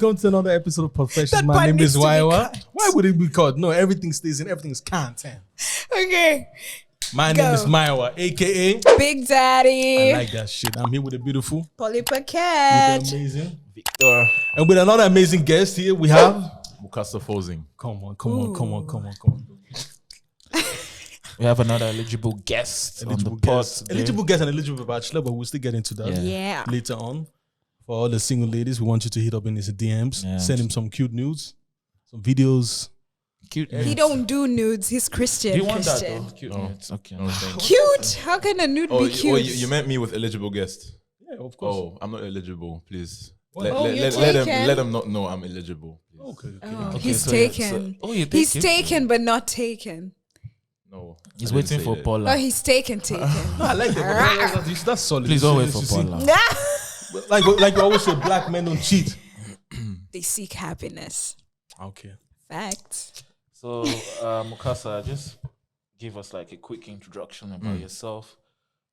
welcome to another episode of Profession. My name is Waiwa. Why would it be called? No, everything stays in, everything's content. Okay. My name is Maiwa, aka Big Daddy. I like that shit. I'm here with a beautiful Polly with Paquette. the amazing Victor. And with another amazing guest here, we have Mukassa Fozing. Come on. We have another eligible guest on the pod today. Eligible guest and eligible bachelor, but we'll still get into that Yeah. later on. For all the single ladies, we want you to hit up in his DMs, send him some cute nudes, some videos. Cute. He don't do nudes. He's Christian. Do you want that Christian. though? Cute. It's okay. Cute? How can a nude be cute? You meant me with eligible guest. Yeah, of course. Oh, I'm not eligible, please. you're Let them not know I'm eligible. Please. Okay. He's so taken. He's taken but not taken. No. He's waiting for Oh, Paula. he's taken. No, I like that. That's solid. Please don't wait for Paula. Like we always say, black men don't cheat. They seek happiness. Okay. Fact. So, Mukassa, just give us like a quick introduction about yourself,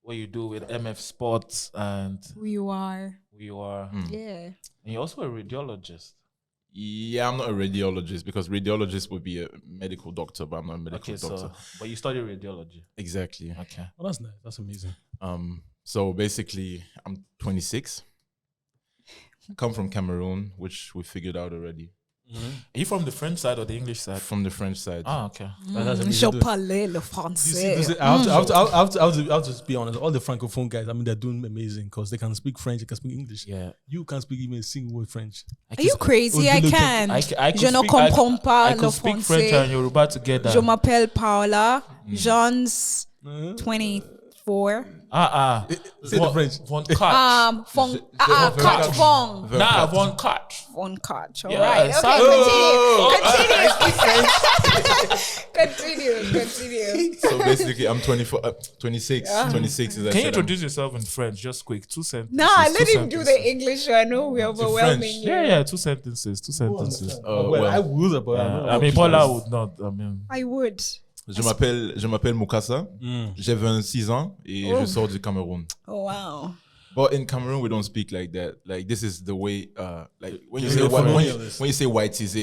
what you do with MF Sports, and Who you are. who you are. Yeah. And you're also a radiologist. Yeah, I'm not a radiologist because radiologist would be a medical doctor, but I'm not a medical doctor. But you study radiology. Exactly. Okay. Oh, that's nice. That's amazing. So basically, I'm 26. I come from Cameroon, which we figured out already. Are you from the French side or the English side? From the French side. Ah, okay. That's Je amazing. parle le You français. see, I have to be honest. All the francophone guys, I mean, they're doing amazing because they can speak French, they can speak English. Yeah. You can't speak even a single word French. Are you crazy? I can. I could Je ne speak- comprends pas I le could speak French français. and Yoruba together. Je m'appelle Paola. John's 24. Say the French. Von Koch. Kat Vong. Nah, Von Koch. Von Koch. All Yeah, right. Okay, continue. So basically, I'm 24, 26. 26 is Can you introduce yourself in French, just quick? 2 sentences. Nah, let two him do sentences. the English. So I know we're overwhelming you. Yeah, 2 sentences. 2 sentences. Well, I would, but I mean, Paula would not. I mean, I would. Je m'appelle Mukassa. J'ai 26 ans et je sors du Cameroun. Oh, wow. But in Cameroon, we don't speak like that. Like this is the way. Like when you say Yeah, when you say white tise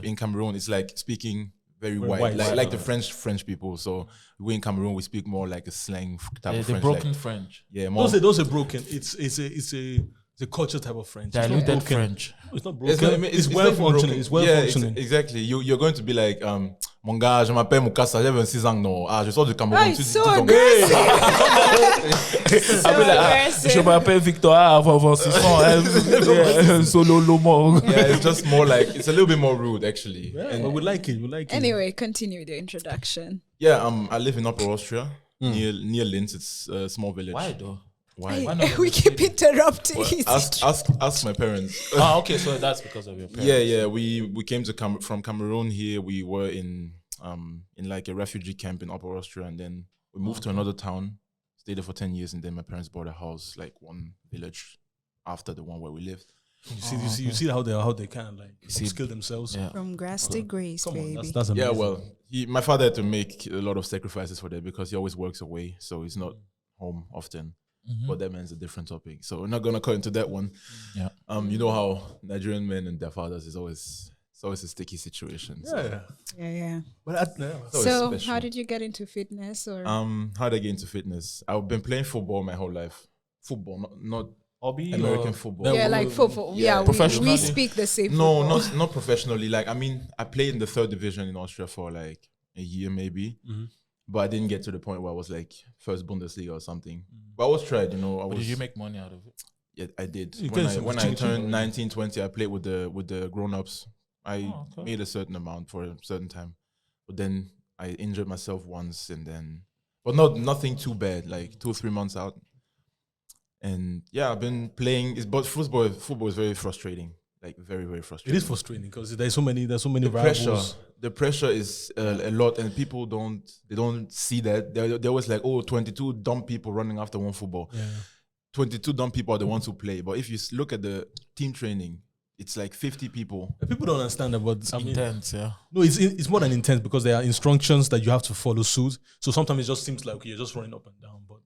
in Cameroon, it's like speaking very white, like the French people. So we in Cameroon, we speak more like a slang type of the French. broken like, French. yeah, more. don't say broken. It's a culture type of French. Diluted French. No, it's not broken. It's well not even functioning. broken. It's well Yeah, functioning. Exactly. You're going to be like, mon gars, je m'appelle Mukassa, j'ai 26 ans, non. Ah, je sors du Cameroun. Oh, it's so aggressive. So aggressive. Je m'appelle Victor. Avant 600. Solo lomo. Yeah, it's just more like, it's a little bit more rude, actually. Yeah, but we like it. Anyway, continue the introduction. Yeah, I live in Upper Austria, near Linz. It's a small village. Why though? Why? Why not? We keep interrupting. Well, ask my parents. Ah, okay, so that's because of your parents. Yeah. We came to from Cameroon here. We were in like a refugee camp in Upper Austria, and then we moved to another town, stayed there for 10 years, and then my parents bought a house, like one village after the one where we lived. You see how they kind of like skill themselves. Yeah. From grass to grace, Come on, baby. that's amazing. Yeah, well, my father had to make a lot of sacrifices for that because he always works away, so he's not home often. But that man's a different topic, so we're not gonna cut into that one. Yeah. You know how Nigerian men and their fathers it's always a sticky situation. So. Yeah. It's always So, special. how did you get into fitness? Or How did I get into fitness? I've been playing football my whole life. Football, not Hobby American or- football. yeah, like football. Yeah, we Professionally? speak the same. No, football. not professionally. Like I mean, I played in the 3rd division in Austria for like a year maybe, but I didn't get to the point where I was like first Bundesliga or something. But I was tried, you know. But did you make money out of it? Yeah, I did. You When get I, some when I ching-ching turned already. 19, 20, I played with the grown-ups. I okay. made a certain amount for a certain time. But then I injured myself once and then but nothing too bad, like 2 or 3 months out. And yeah, I've been playing but football is very frustrating. Like very, very It frustrating. is frustrating because there's so many The variables. pressure is a lot, and people don't see that. They're always like, oh, 22 dumb people running after one football. Yeah. 22 dumb people are the ones who play. But if you look at the team training, it's like 50 people. People don't understand that, but I mean, Intense, yeah. no, it's more than intense because there are instructions that you have to follow suit. So sometimes it just seems like okay, you're just running up and down, but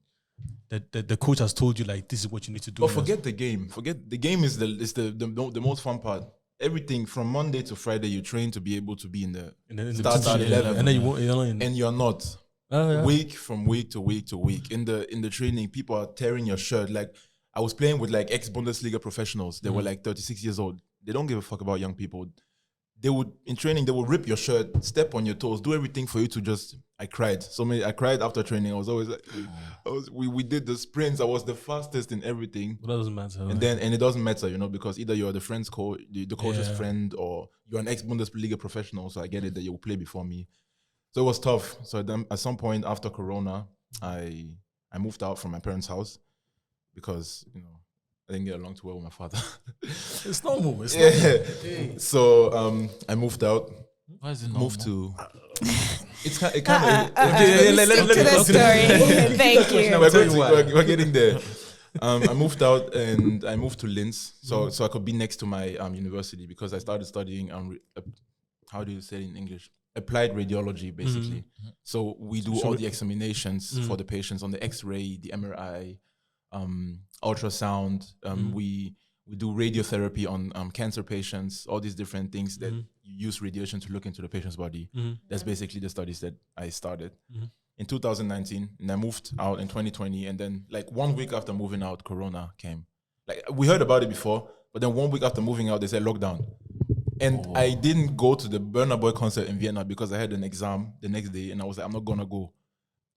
the coach has told you like this is what you need to do. But forget the game. Forget the game is the most fun part. everything from Monday to Friday, you train to be able to be in the Start at 11, and then you're not in. and you're not. Week from week to week to week in the training, people are tearing your shirt. Like I was playing with like ex-Bundesliga professionals. They were like 36 years old. They don't give a fuck about young people. They would in training, they would rip your shirt, step on your toes, do everything for you to just. I cried. I cried after training. I was always like, we did the sprints. I was the fastest in everything. But that doesn't matter. And it doesn't matter, because either you're the friend's coach, the coach's friend, or you're an ex-Bundesliga professional. So I get it that you will play before me. So it was tough. So then at some point after Corona, I moved out from my parents' house because I didn't get along too well with my father. It's normal. It's normal. So I moved out. Why is it not Moved to. It kind of. Stick to the story. Thank you. We're getting there. I moved out and I moved to Linz, so I could be next to my university because I started studying. How do you say it in English? Applied radiology, basically. So we do all the examinations for the patients on the X-ray, the MRI, ultrasound. We do radiotherapy on cancer patients, all these different things that you use radiation to look into the patient's body. That's basically the studies that I started in 2019. And I moved out in 2020. And then like 1 week after moving out, Corona came. Like we heard about it before, but then 1 week after moving out, they said lockdown. And I didn't go to the Burna Boy concert in Vienna because I had an exam the next day. And I was like, I'm not going to go.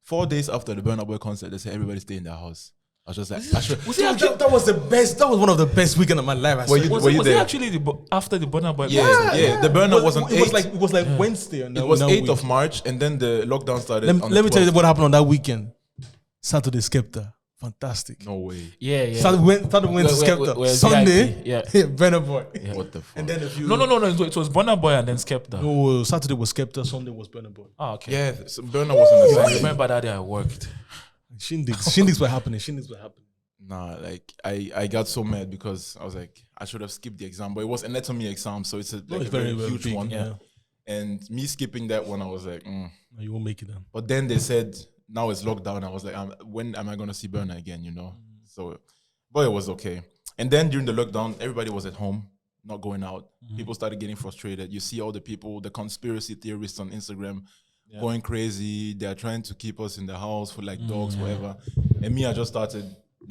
4 days after the Burna Boy concert, they said everybody stay in their house. I was just like, that was the best. That was one of the best weekends of my life. Were you there? It actually after the Burna Boy? Yeah. The Burna was on 8th. It was like Wednesday. It was 8th of March, and then the lockdown started. Let me tell you what happened on that weekend. Saturday Skepta. Fantastic. No way. Yeah. Saturday went to Skepta. Sunday, Burna Boy. Yeah. What the fuck? And then a few. No. It was Burna Boy and then Skepta. No, Saturday was Skepta. Sunday was Burna Boy. Oh, okay. Yeah, so Burna was on the I side. remember that day I worked. Shindigs were happening. Nah, like I got so mad because I was like, I should have skipped the exam, but it was an anatomy exam, so it's a very huge big, one. Yeah. And me skipping that one, I was like, No, you won't make it then. But then they said now it's lockdown. I was like, when am I gonna see Burna again? So, but it was okay. And then during the lockdown, everybody was at home, not going out. People started getting frustrated. You see all the people, the conspiracy theorists on Instagram. Going crazy. They're trying to keep us in the house for like dogs, whatever. And me, I just started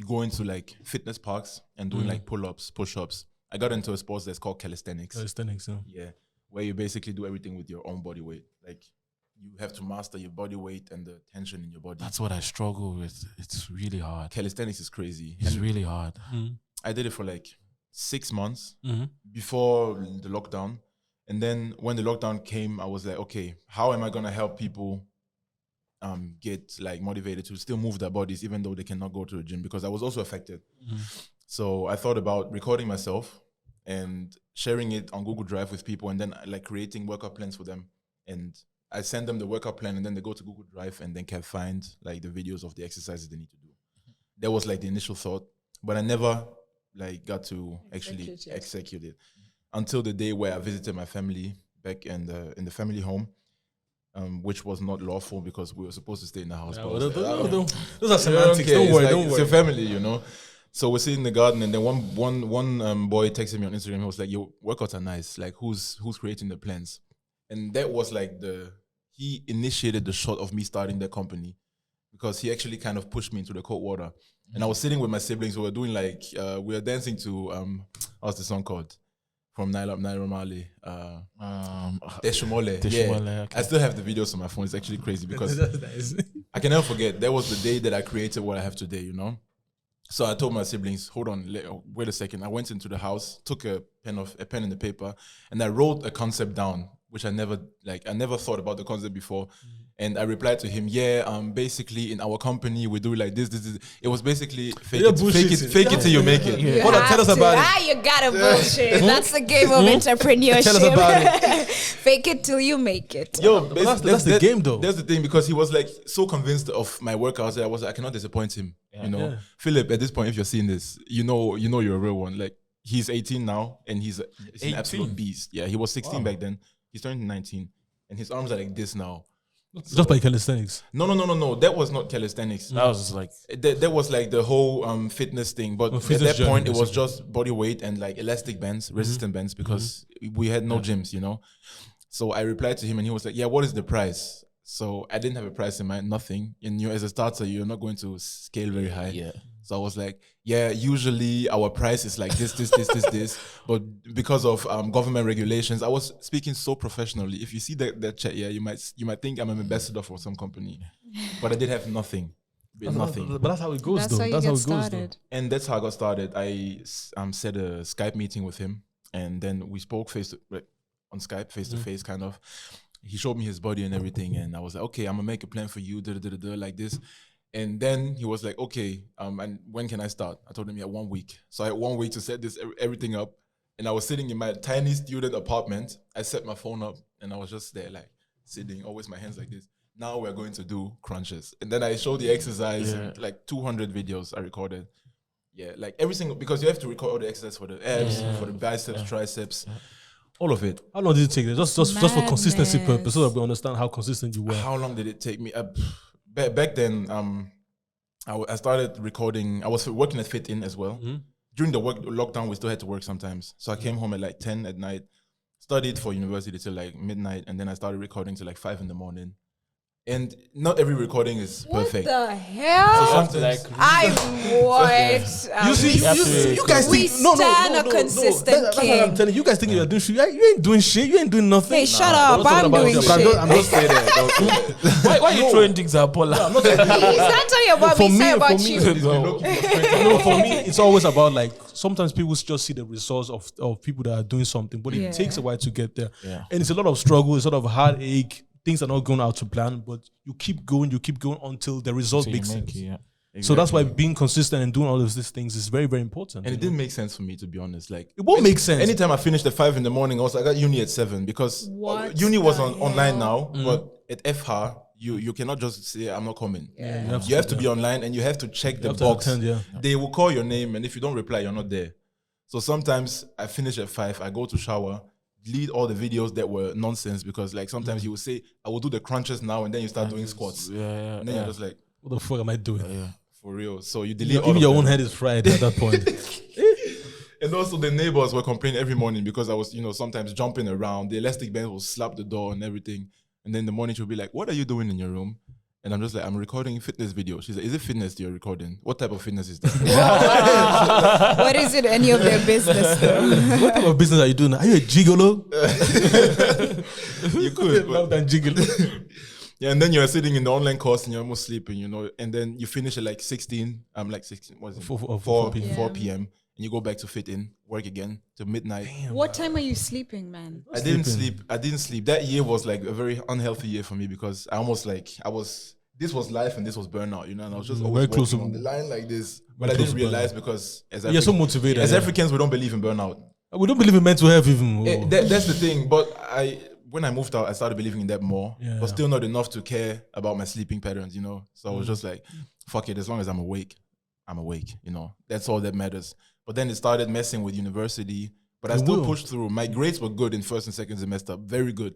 going to like fitness parks and doing like pull-ups, push-ups. I got into a sport that's called calisthenics. Yeah, where you basically do everything with your own body weight. Like you have to master your body weight and the tension in your body. That's what I struggle with. It's really hard. Calisthenics is crazy. It's really hard. I did it for like 6 months before the lockdown. And then when the lockdown came, I was like, okay, how am I going to help people get like motivated to still move their bodies even though they cannot go to the gym? Because I was also affected. So I thought about recording myself and sharing it on Google Drive with people and then like creating workout plans for them. And I send them the workout plan and then they go to Google Drive and then can find like the videos of the exercises they need to do. That was like the initial thought, but I never like got to actually execute it until the day where I visited my family back in the family home. Which was not lawful because we were supposed to stay in the house. Those are semantics. Don't worry. It's a family, So we're sitting in the garden, and then one boy texted me on Instagram. He was like, "Your workouts are nice. Like, who's creating the plans?" And that was like he initiated the shot of me starting the company because he actually kind of pushed me into the cold water. And I was sitting with my siblings. We were doing like we were dancing to what's the song called? From Naira Marley. Deshumole. Yeah. Okay. I still have the videos on my phone. It's actually crazy because I can never forget. That was the day that I created what I have today, So I told my siblings, hold on, wait a second. I went into the house, took a pen and the paper, and I wrote a concept down, which I never thought about the concept before. And I replied to him, basically in our company, we do like this. It was basically fake it till you make it. Yeah. Hold on, tell us about it. You gotta bullshit. That's the game of entrepreneurship. Tell us about it. Fake it till you make it. Yo, that's the game though. That's the thing, because he was like so convinced of my workouts that I cannot disappoint him. Yeah. Philip, at this point, if you're seeing this, you know you're a real one. Like he's 18 now and he's an absolute beast. Yeah, he was 16 back then. He's turning 19 and his arms are like this now. Just by calisthenics. No. That was not calisthenics. That was like That was like the whole fitness thing. But at fitness that point, journey, it was just body weight and like elastic bands, resistant bands, because we had no gyms, you know. So I replied to him and he was like, yeah, what is the price? So I didn't have a price in mind, nothing. And as a starter, you're not going to scale very high. Yeah. So I was like, yeah, usually our price is like this. But because of government regulations, I was speaking so professionally. If you see that chat, yeah, you might think I'm an ambassador for some company. But I did have nothing. Nothing. But that's how it goes, That's though. how you That's get how it goes, though. started. And that's how I got started. I set a Skype meeting with him. And then we spoke on Skype, face to face, kind of. He showed me his body and everything. And I was like, okay, I'm going to make a plan for you, like this. And then he was like, okay, and when can I start? I told him, yeah, 1 week. So I had 1 week to set everything up. And I was sitting in my tiny student apartment. I set my phone up and I was just there, like sitting, always my hands like this. Now we're going to do crunches. And then I showed the exercise, and like 200 videos I recorded. Yeah, like every single, because you have to record all the exercises for the abs, for the biceps, triceps, all of it. How long did it take? Just for consistency Madness. purpose, so that we understand how consistent you were. How long did it take me? Back then, I started recording. I was working at Fit In as well. During the lockdown, we still had to work sometimes. So I came home at like 10 at night, studied for university till like midnight, and then I started recording till like 5 in the morning. And not every recording is perfect. What the hell? So sometimes, like I would. You see, you guys We think no, stand a consistent That's what I'm king. telling you. You guys think you're doing shit. You ain't doing shit. You ain't doing nothing. Hey, shut up. I'm doing shit. I'm not saying that. why are you throwing things at Paula? He's not telling you about For me, say me, about for me, you. no, for me, it's always about like sometimes people just see the results of people that are doing something, but Yeah. it takes a while to get there. Yeah. And it's a lot of struggle, it's a lot of heartache. Things are not going out to plan, but you keep going until the result makes sense. So that's why being consistent and doing all of these things is very, very important. And it didn't make sense for me, to be honest. Like It won't make sense. Anytime I finished at 5 in the morning, I got uni at 7 because What uni was the online hell? now. But at FH, you cannot just say I'm not coming. Yeah. You have to be online and you have to check the have to box. attend, yeah. They will call your name, and if you don't reply, you're not there. So sometimes I finish at 5, I go to shower, delete all the videos that were nonsense, because like sometimes you will say, I will do the crunches now, and then you start doing squats. And then you're just like, What the fuck am I doing? for real. So you delete all Even of your them. own head is fried at that point. And also the neighbors were complaining every morning because I was, sometimes jumping around. The elastic band will slap the door and everything. And then the morning she'll be like, what are you doing in your room? And I'm just like, I'm recording fitness videos. She's like, is it fitness you're recording? What type of fitness is that? What is it any of their business though? What type of business are you doing? Are you a gigolo? You could. Rather But, than gigolo. yeah, and then you're sitting in the online course and you're almost sleeping, and then you finish at like 16. I'm like 16. What is it? 4 p.m. 4 p.m. And you go back to Fit In, work again till midnight. What time are you sleeping, man? I didn't sleep. That year was like a very unhealthy year for me because this was life and this was burnout, and I was just always Very close walking to- on the line like this. But very I close didn't to realize because You're so motivated. as yeah. Africans, we don't believe in burnout. We don't believe in mental health even. That's the thing. But when I moved out, I started believing in that more, Yeah. but still not enough to care about my sleeping patterns, So I was just like, fuck it, as long as I'm awake, That's all that matters. But then it started messing with university, but I still pushed through. My grades were good in first and second semester, very good.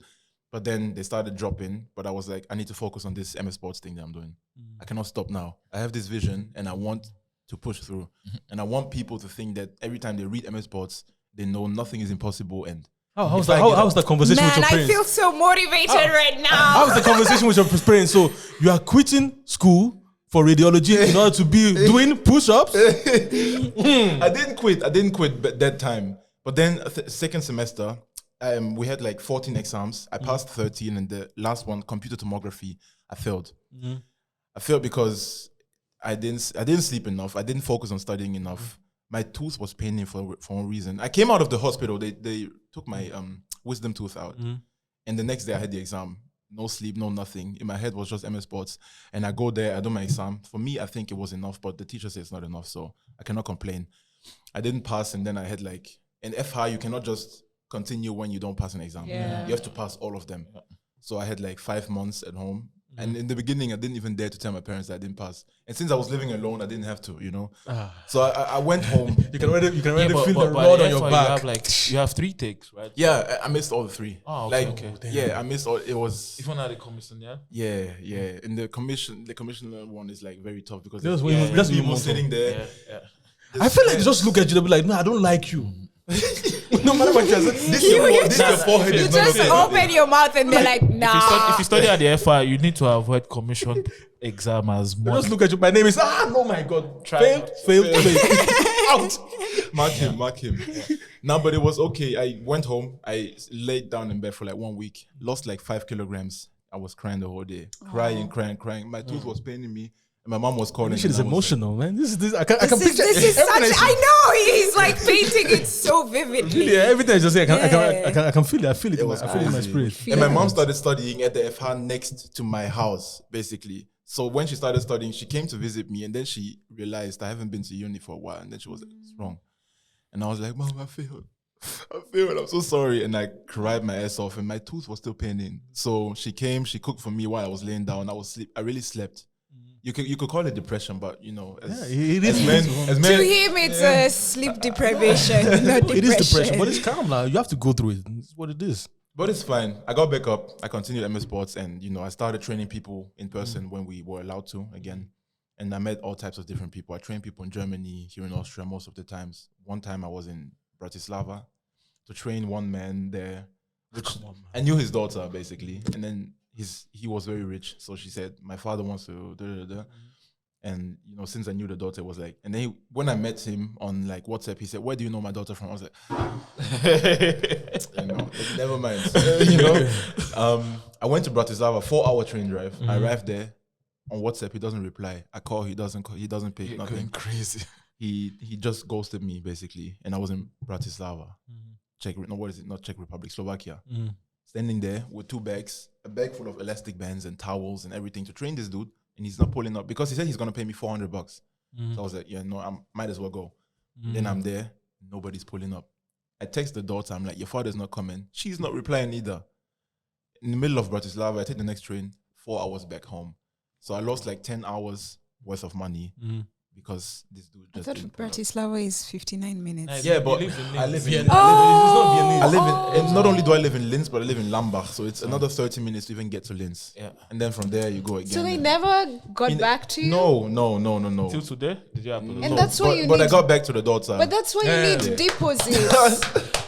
But then they started dropping, but I was like, I need to focus on this MS Sports thing that I'm doing. I cannot stop now. I have this vision and I want to push through. And I want people to think that every time they read MS Sports, they know nothing is impossible. And How's the conversation with Man, your I parents? feel so motivated right now. How's the conversation with your parents? So you are quitting school for radiology in order to be doing push-ups? I didn't quit that time. But then second semester, we had like 14 exams. I passed 13, and the last one, computer tomography, I failed. I failed because I didn't sleep enough. I didn't focus on studying enough. My tooth was paining for one reason. I came out of the hospital. They took my wisdom tooth out, and the next day I had the exam. No sleep, no nothing. In my head was just MS Sports. And I go there, I do my exam. For me, I think it was enough, but the teacher said it's not enough, so I cannot complain. I didn't pass, and then I had like, in FH, you cannot just continue when you don't pass an exam. Yeah. You have to pass all of them. So I had like 5 months at home, And in the beginning, I didn't even dare to tell my parents that I didn't pass. And since I was living alone, I didn't have to, you know. So I went home. You can already feel the rod on your back. You have 3 takes, right? Yeah, I missed all the 3. Oh, okay. Yeah, I missed all. It was even at the commission, yeah. Yeah. In the commissioner one is like very tough because That's there's people sitting there. Yeah. I feel like they just look at you, they'll be like, no, I don't like you. No matter what you say, this is your forehead. You just open your mouth and they're like, nah. If you study at the FI, you need to avoid commission exam as They much. just look at you. My name is oh my god, failed. Out. Mark him. No, but it was okay. I went home. I laid down in bed for like 1 week. Lost like 5 kilograms. I was crying the whole day, crying. My tooth was paining me. And my mom was calling. This shit is emotional, man. This I can This picture. is such. I know he's like painting it so vividly. Yeah, everything I just say, I can feel it. I feel it. I feel it in my crazy. spirit. And my mom started studying at the FH next to my house, basically. So when she started studying, she came to visit me, and then she realized I haven't been to uni for a while, and then she was like, "What's wrong?" And I was like, "Mom, I failed. I'm so sorry." And I cried my ass off, and my tooth was still paining. So she came, she cooked for me while I was laying down. I really slept. You could call it depression, but you know, as men, to him, it's sleep deprivation, not depression. It is depression, but it's calm now. You have to go through it. It's what it is. But it's fine. I got back up. I continued MS Sports, and you know, I started training people in person when we were allowed to again. And I met all types of different people. I trained people in Germany, here in Austria, most of the times. One time I was in Bratislava to train one man there. Which I knew his daughter basically, and then he was very rich, so she said, "My father wants to." And you know, since I knew the daughter, was like, and then when I met him on like WhatsApp, he said, "Where do you know my daughter from?" I was like, you know, never mind. You know, I went to Bratislava, 4-hour train drive. I arrived there. On WhatsApp, he doesn't reply. I call, he doesn't pick. You're nothing. going crazy. He just ghosted me basically, and I was in Bratislava, Czech Republic, Slovakia. Standing there with 2 bags, a bag full of elastic bands and towels and everything to train this dude, and he's not pulling up because he said he's gonna pay me $400. So I was like, yeah, no, I might as well go. Then I'm there, nobody's pulling up. I text the daughter, I'm like, your father's not coming. She's not replying either. In the middle of Bratislava, I take the next train, 4 hours back home. So I lost like 10 hours worth of money because this dude just. I thought Bratislava is 59 minutes. Yeah, but I live in. Not only do I live in Linz, but I live in Lambach, so it's another 30 minutes to even get to Linz. Yeah, and then from there you go again. So they never got back to you? No. Till today, did you happen? And that's why you need. But I got back to the daughter. But that's why you need deposits.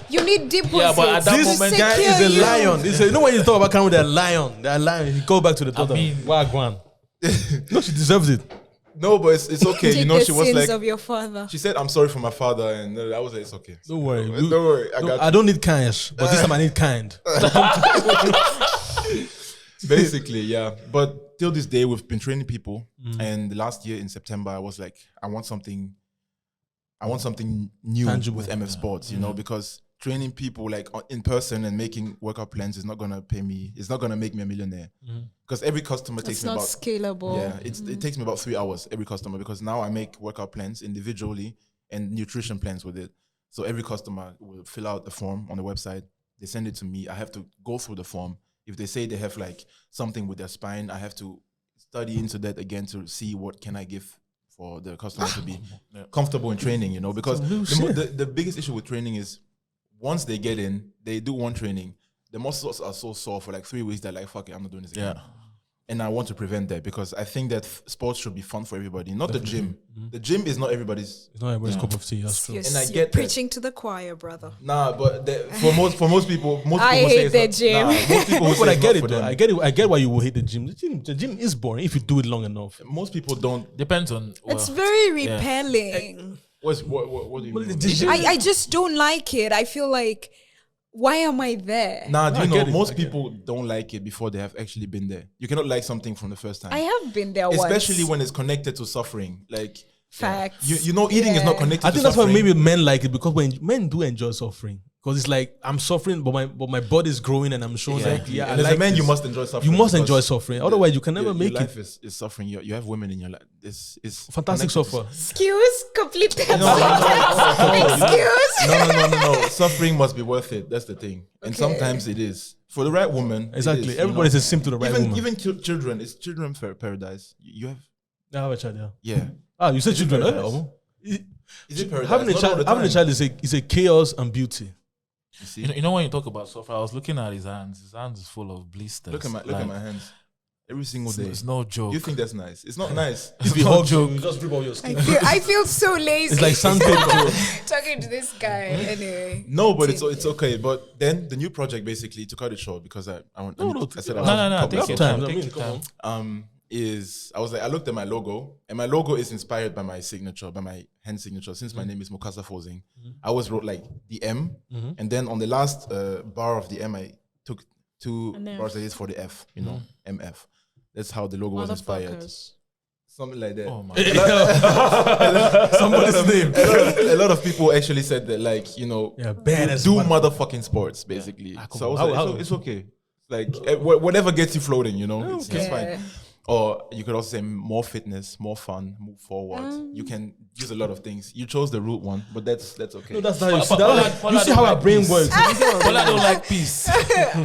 You need deposits. Yeah, but at that This moment, guy is a lion. You know when you talk about coming with a lion, he go back to the daughter. Wagwan. No, she deserves it. No, but it's okay. Take you know, the she was sins like, of your father. she said, "I'm sorry for my father," and I was like, "It's okay. Don't worry. Don't worry. I got I don't need cash, but this time I need kind. Basically, yeah. But till this day, we've been training people. And last year in September, I was like, I want something new Tangible. with MF Sports, you know, because training people like in person and making workout plans is not gonna pay me. It's not gonna make me a millionaire because every customer takes It's me not about scalable. Yeah, it takes me about 3 hours every customer because now I make workout plans individually and nutrition plans with it. So every customer will fill out a form on the website. They send it to me. I have to go through the form. If they say they have like something with their spine, I have to study into that again to see what can I give for the customer to be comfortable in training, you know, because the biggest issue with training is once they get in, they do one training, the muscles are so sore for like 3 weeks, they're like, fuck it, I'm not doing this again. Yeah. And I want to prevent that because I think that sports should be fun for everybody, not the gym. The gym is not everybody's. It's not everybody's cup of tea. That's true. Yes, And I you're get preaching to the choir, brother. Nah, but for most people, I hate the gym. Most people But I get it for though. them. I get why you will hate the gym. The gym is boring if you do it long enough. Most people don't. Depends on. It's very repelling. What do you mean? I just don't like it. I feel like, why am I there? Nah, do I you know get it. most people don't like it before they have actually been there. You cannot like something from the first time. I have been there Especially once. when it's connected to suffering. Like Facts. you know, eating is not connected I to think that's why suffering. maybe men like it because when men do enjoy suffering, Because it's like I'm suffering, but my body is growing, and I'm showing and as a man, you must enjoy suffering. You must enjoy suffering. Otherwise, you can never make your it. life is suffering. You have women in your life. This is Fantastic suffer. Excuse, complete that. Excuse. No. Suffering must be worth it. That's the thing. And sometimes it is. For the right woman. Exactly. Is, everybody's a simp to the right woman. Even children. It's children paradise. You have. I have a child, Yeah. You said children. Is it paradise? Having a child is a chaos and beauty. You see? You know when you talk about suffer, I was looking at his hands. His hands is full of blisters. Look at my hands. Every single day. It's no joke. You think that's nice? It's not nice. If you hug you just rip off your skin. I feel so lazy. It's like sandpaper. Talking to this guy anyway. No, but it's okay. But then the new project, basically, to cut it short, because I said take your time. Take your time. I looked at my logo, and my logo is inspired by my signature, by my hand signature. Since my name is Mukassa Fozing, I always wrote like the M, and then on the last bar of the M, I took 2 bars like this for the F, MF. That's how the logo was inspired. Something like that. Oh my Somebody's name. A lot of people actually said that, like, do motherfucking sports, basically. So I was like, it's okay. Like, whatever gets you floating, it's fine. Or you could also say more fitness, more fun, move forward. You can use a lot of things. You chose the root one, but that's okay. No, that's not you see how our brain works. Paula don't like peace.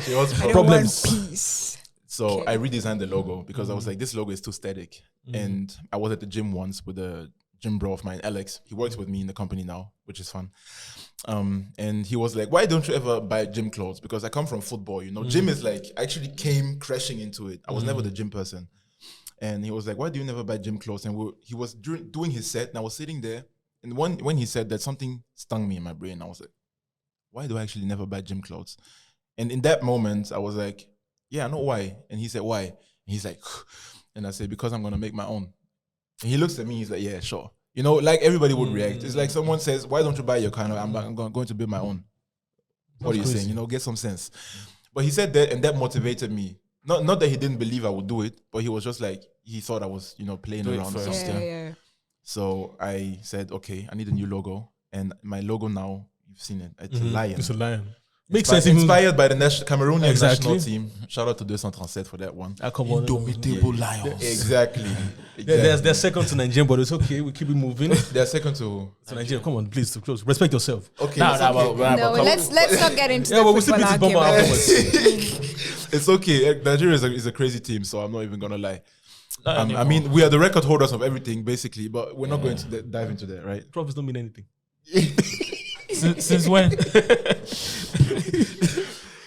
She also Problems. Peace. So I redesigned the logo because I was like, this logo is too static. And I was at the gym once with a gym bro of mine, Alex. He works with me in the company now, which is fun. And he was like, why don't you ever buy gym clothes? Because I come from football, Gym is like, I actually came crashing into it. I was never the gym person. And he was like, why do you never buy gym clothes? And he was doing his set, and I was sitting there. And when he said that, something stung me in my brain. I was like, why do I actually never buy gym clothes? And in that moment, I was like, yeah, I know why. And he said, why? And he's like, and I said, because I'm going to make my own. And he looks at me, he's like, yeah, sure. Like everybody would react. It's like someone says, why don't you buy your kind of, I'm going to build my own. What are you saying? Get some sense. But he said that, and that motivated me. Not that he didn't believe I would do it, but he was just like, he thought I was, playing around or something. Yeah. So I said, okay, I need a new logo. And my logo now, you've seen it. It's a lion. It's a lion. Makes sense. Inspired by the Cameroonian national team. Shout out to 237 for that one. Indomitable lions. Exactly. They're second to Nigeria, but it's okay. We keep it moving. They're second to Nigeria. Come on, please, to close. Respect yourself. Okay. No, let's not get into but the we still beat this bomber argument. afterwards. It's okay. Nigeria is a crazy team, so I'm not even gonna lie. I mean, we are the record holders of everything, basically, but we're not going to dive into that, right? Profits don't mean anything. Since when?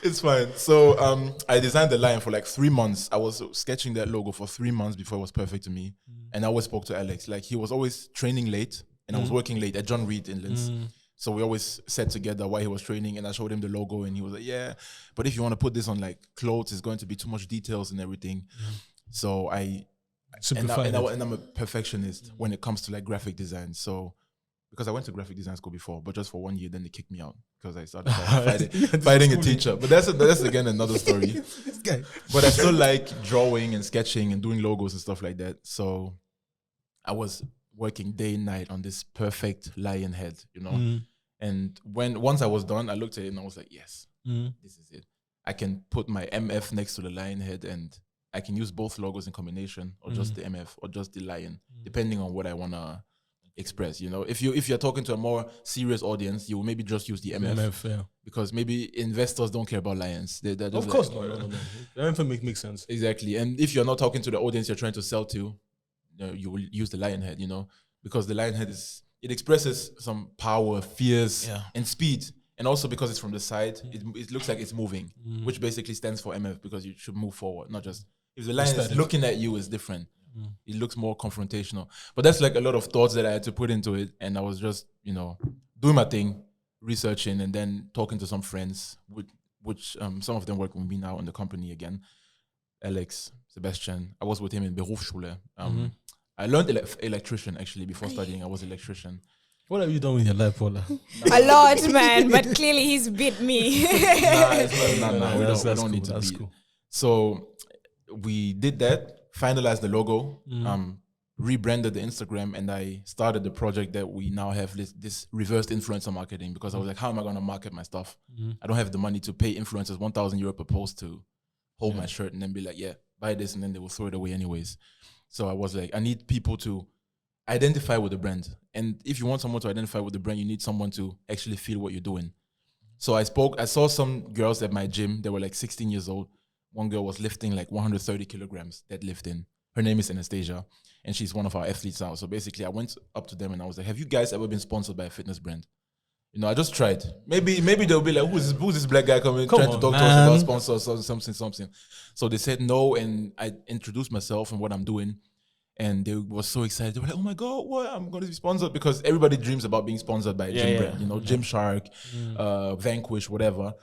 It's fine. So I designed the lion for like 3 months. I was sketching that logo for 3 months before it was perfect to me. And I always spoke to Alex. Like, he was always training late, and I was working late at John Reed in Linz. So we always sat together while he was training, and I showed him the logo, and he was like, yeah, but if you want to put this on like clothes, it's going to be too much details and everything. So I simplified and I'm a perfectionist when it comes to like graphic design. So because I went to graphic design school before, but just for 1 year, then they kicked me out because I started fighting a teacher. But that's again another story. This guy. But I still like drawing and sketching and doing logos and stuff like that. So I was working day and night on this perfect lion head, And once I was done, I looked at it and I was like, yes, this is it. I can put my MF next to the lion head, and I can use both logos in combination, or just the MF or just the lion, depending on what I want to express. If you're talking to a more serious audience, you will maybe just use the MF, because maybe investors don't care about lions. Of course not. No. The MF makes sense. Exactly. And if you're not talking to the audience you're trying to sell to, you will use the lion head, because the lion head it expresses some power, fears, and speed. And also because it's from the side, it looks like it's moving, which basically stands for MF, because you should move forward, not just, if the lion is looking at you, is different. It looks more confrontational. But that's like a lot of thoughts that I had to put into it. And I was just, doing my thing, researching, and then talking to some friends, which some of them work with me now in the company again. Alex, Sebastian. I was with him in Berufsschule. I learned electrician, actually, before studying. I was an electrician. What have you done with your life, Paula? A lot, man. But clearly he's beat me. Nah, we don't need to beat. Cool. So we did that, finalized the logo. rebranded the Instagram, and I started the project that we now have this reverse influencer marketing, because I was like, how am I going to market my stuff? I don't have the money to pay influencers 1,000 euro per post to hold my shirt and then be like, yeah, buy this, and then they will throw it away anyways. So I was like, I need people to identify with the brand. And if you want someone to identify with the brand, you need someone to actually feel what you're doing. So I saw some girls at my gym. They were like 16 years old. One girl was lifting like 130 kilograms, deadlifting. Her name is Anastasia, and she's one of our athletes now. So basically, I went up to them and I was like, have you guys ever been sponsored by a fitness brand? You know, I just tried. Maybe they'll be like, who's this black guy trying to talk to us about sponsors or something. So they said no, and I introduced myself and what I'm doing. And they were so excited. They were like, oh my God, what? I'm going to be sponsored. Because everybody dreams about being sponsored by a gym brand. You know, Gymshark, Vanquish, whatever.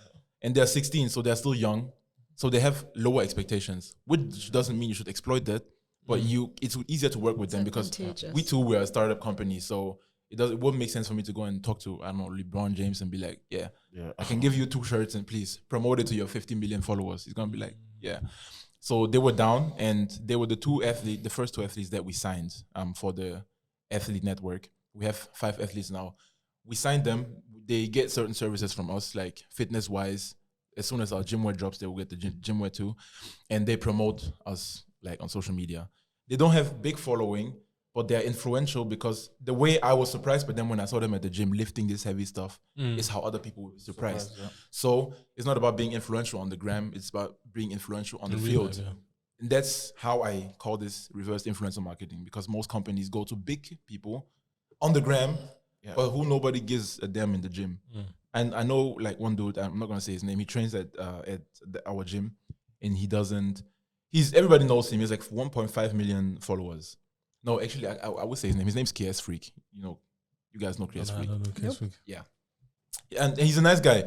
And they're 16, so they're still young. So they have lower expectations, which doesn't mean you should exploit that. But it's easier to work with them because contagious. we too were a startup company. So it wouldn't make sense for me to go and talk to, I don't know, LeBron James and be like, yeah, I can give you 2 shirts and please promote it to your 50 million followers. He's going to be like, yeah. So they were down, and they were the first 2 athletes that we signed for the athlete network. We have 5 athletes now. We signed them. They get certain services from us, like fitness-wise. As soon as our gym wear drops, they will get the gym wear too. And they promote us like on social media. They don't have big following, but they're influential because the way I was surprised by them when I saw them at the gym lifting this heavy stuff is how other people were surprised. So it's not about being influential on the gram, it's about being influential on the field. And that's how I call this reverse influencer marketing, because most companies go to big people on the gram, but who nobody gives a damn in the gym. And I know like one dude, I'm not going to say his name, he trains at our gym, and everybody knows him. He has like 1.5 million followers. No, actually, I would say his name. His name's KS Freak. You know, you guys know KS Freak. I don't know KS Freak. Yeah. And he's a nice guy.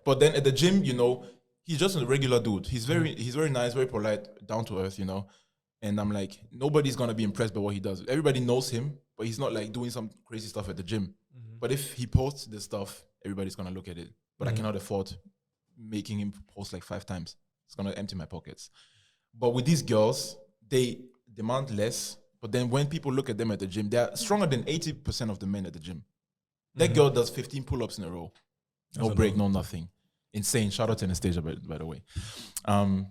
But then at the gym, you know, he's just a regular dude. He's very nice, very polite, down to earth, you know. And I'm like, nobody's going to be impressed by what he does. Everybody knows him, but he's not like doing some crazy stuff at the gym. But if he posts this stuff, everybody's going to look at it. But I cannot afford making him post like 5 times. It's going to empty my pockets. But with these girls, they demand less. But then when people look at them at the gym, they're stronger than 80% of the men at the gym. That girl does 15 pull-ups in a row. No break, no nothing. Insane. Shout out to Anastasia, by the way.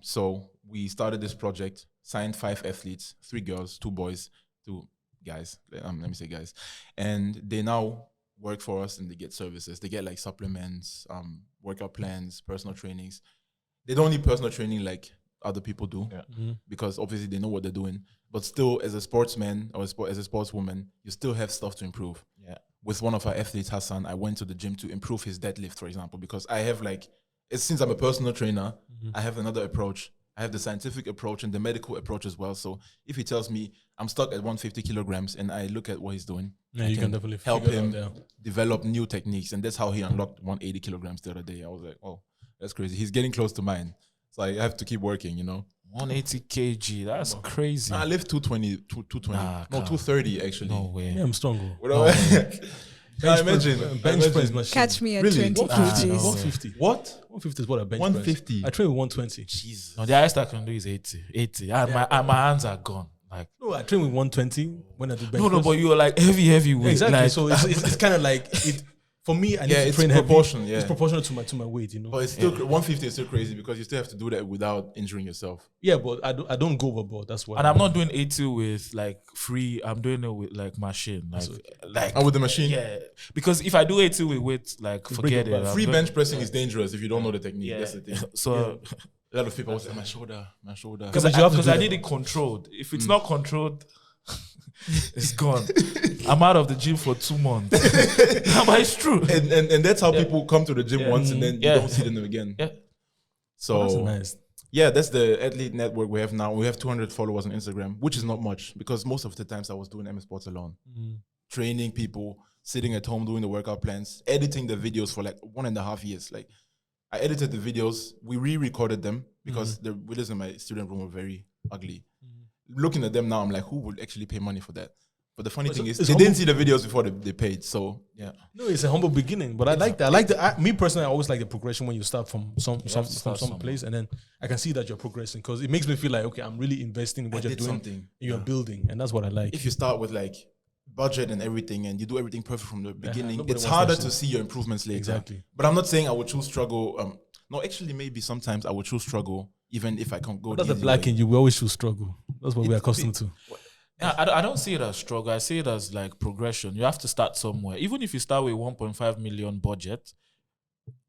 So we started this project, signed 5 athletes, 3 girls, 2 boys, 2 guys. Let me say guys. And they now work for us and they get services. They get like supplements, workout plans, personal trainings. They don't need personal training like other people do because obviously they know what they're doing. But still, as a sportsman or as a sportswoman, you still have stuff to improve. Yeah. With one of our athletes, Hassan, I went to the gym to improve his deadlift, for example, because I have since I'm a personal trainer, I have another approach. I have the scientific approach and the medical approach as well. So if he tells me I'm stuck at 150 kilograms and I look at what he's doing, you can definitely help him develop new techniques. And that's how he unlocked 180 kilograms the other day. I was like, oh, that's crazy. He's getting close to mine. So I have to keep working, you know. 180 kg, that's crazy. I lift 220, 230 actually. No way. Yeah, I'm strong. Imagine bench press machine. Catch me at Really? 20 150. kgs. 150. What? 150 is what a bench 150. press. I train with 120. Jesus. No, the highest I can do is 80. And my hands are gone. Like, No, I train with 120 when I do bench no, press. but you are like heavy weight. Exactly. Like, So it's kind of like it. For me, I need to it's train proportion, heavy. yeah. It's proportional to my weight, you know. But it's still 150 is still crazy because you still have to do that without injuring yourself. Yeah, but I don't go overboard. That's what. and I'm not doing 80 with like free. I'm doing it with like machine. Like And with the machine, yeah. Because if I do 80 with weight, like forget it it. back. free bench pressing is dangerous if you don't know the technique. Yeah. That's the thing. So A lot of people will say, my shoulder. because But you have to do I that. need it controlled. If it's not controlled, it's gone. I'm out of the gym for 2 months. But it's true. And that's how people come to the gym once and then you Yeah. don't see them again. Yeah. So That's nice. yeah, that's the athlete network we have now. We have 200 followers on Instagram, which is not much because most of the times I was doing MS Sports alone. Training people, sitting at home doing the workout plans, editing the videos for like 1.5 years. Like I edited the videos, we re-recorded them because the videos in my student room were very ugly. Looking at them now, I'm like, who would actually pay money for that? But the funny thing is, they didn't see the videos before they paid. So yeah, no, it's a humble beginning. But I like that. I like the me personally. I always like the progression when you start from some place, and then I can see that you're progressing because it makes me feel like okay, I'm really investing in what you're doing. Something. You're building, and that's what I like. If you start with like budget and everything, and you do everything perfect from the beginning, it's harder to see your improvements later. Exactly. But I'm not saying I would choose struggle. No, actually, maybe sometimes I would choose struggle, even if I can't go. That's the black in you. We always choose struggle. That's what we're accustomed to. Yeah, I don't see it as struggle. I see it as like progression. You have to start somewhere. Even if you start with 1.5 million budget,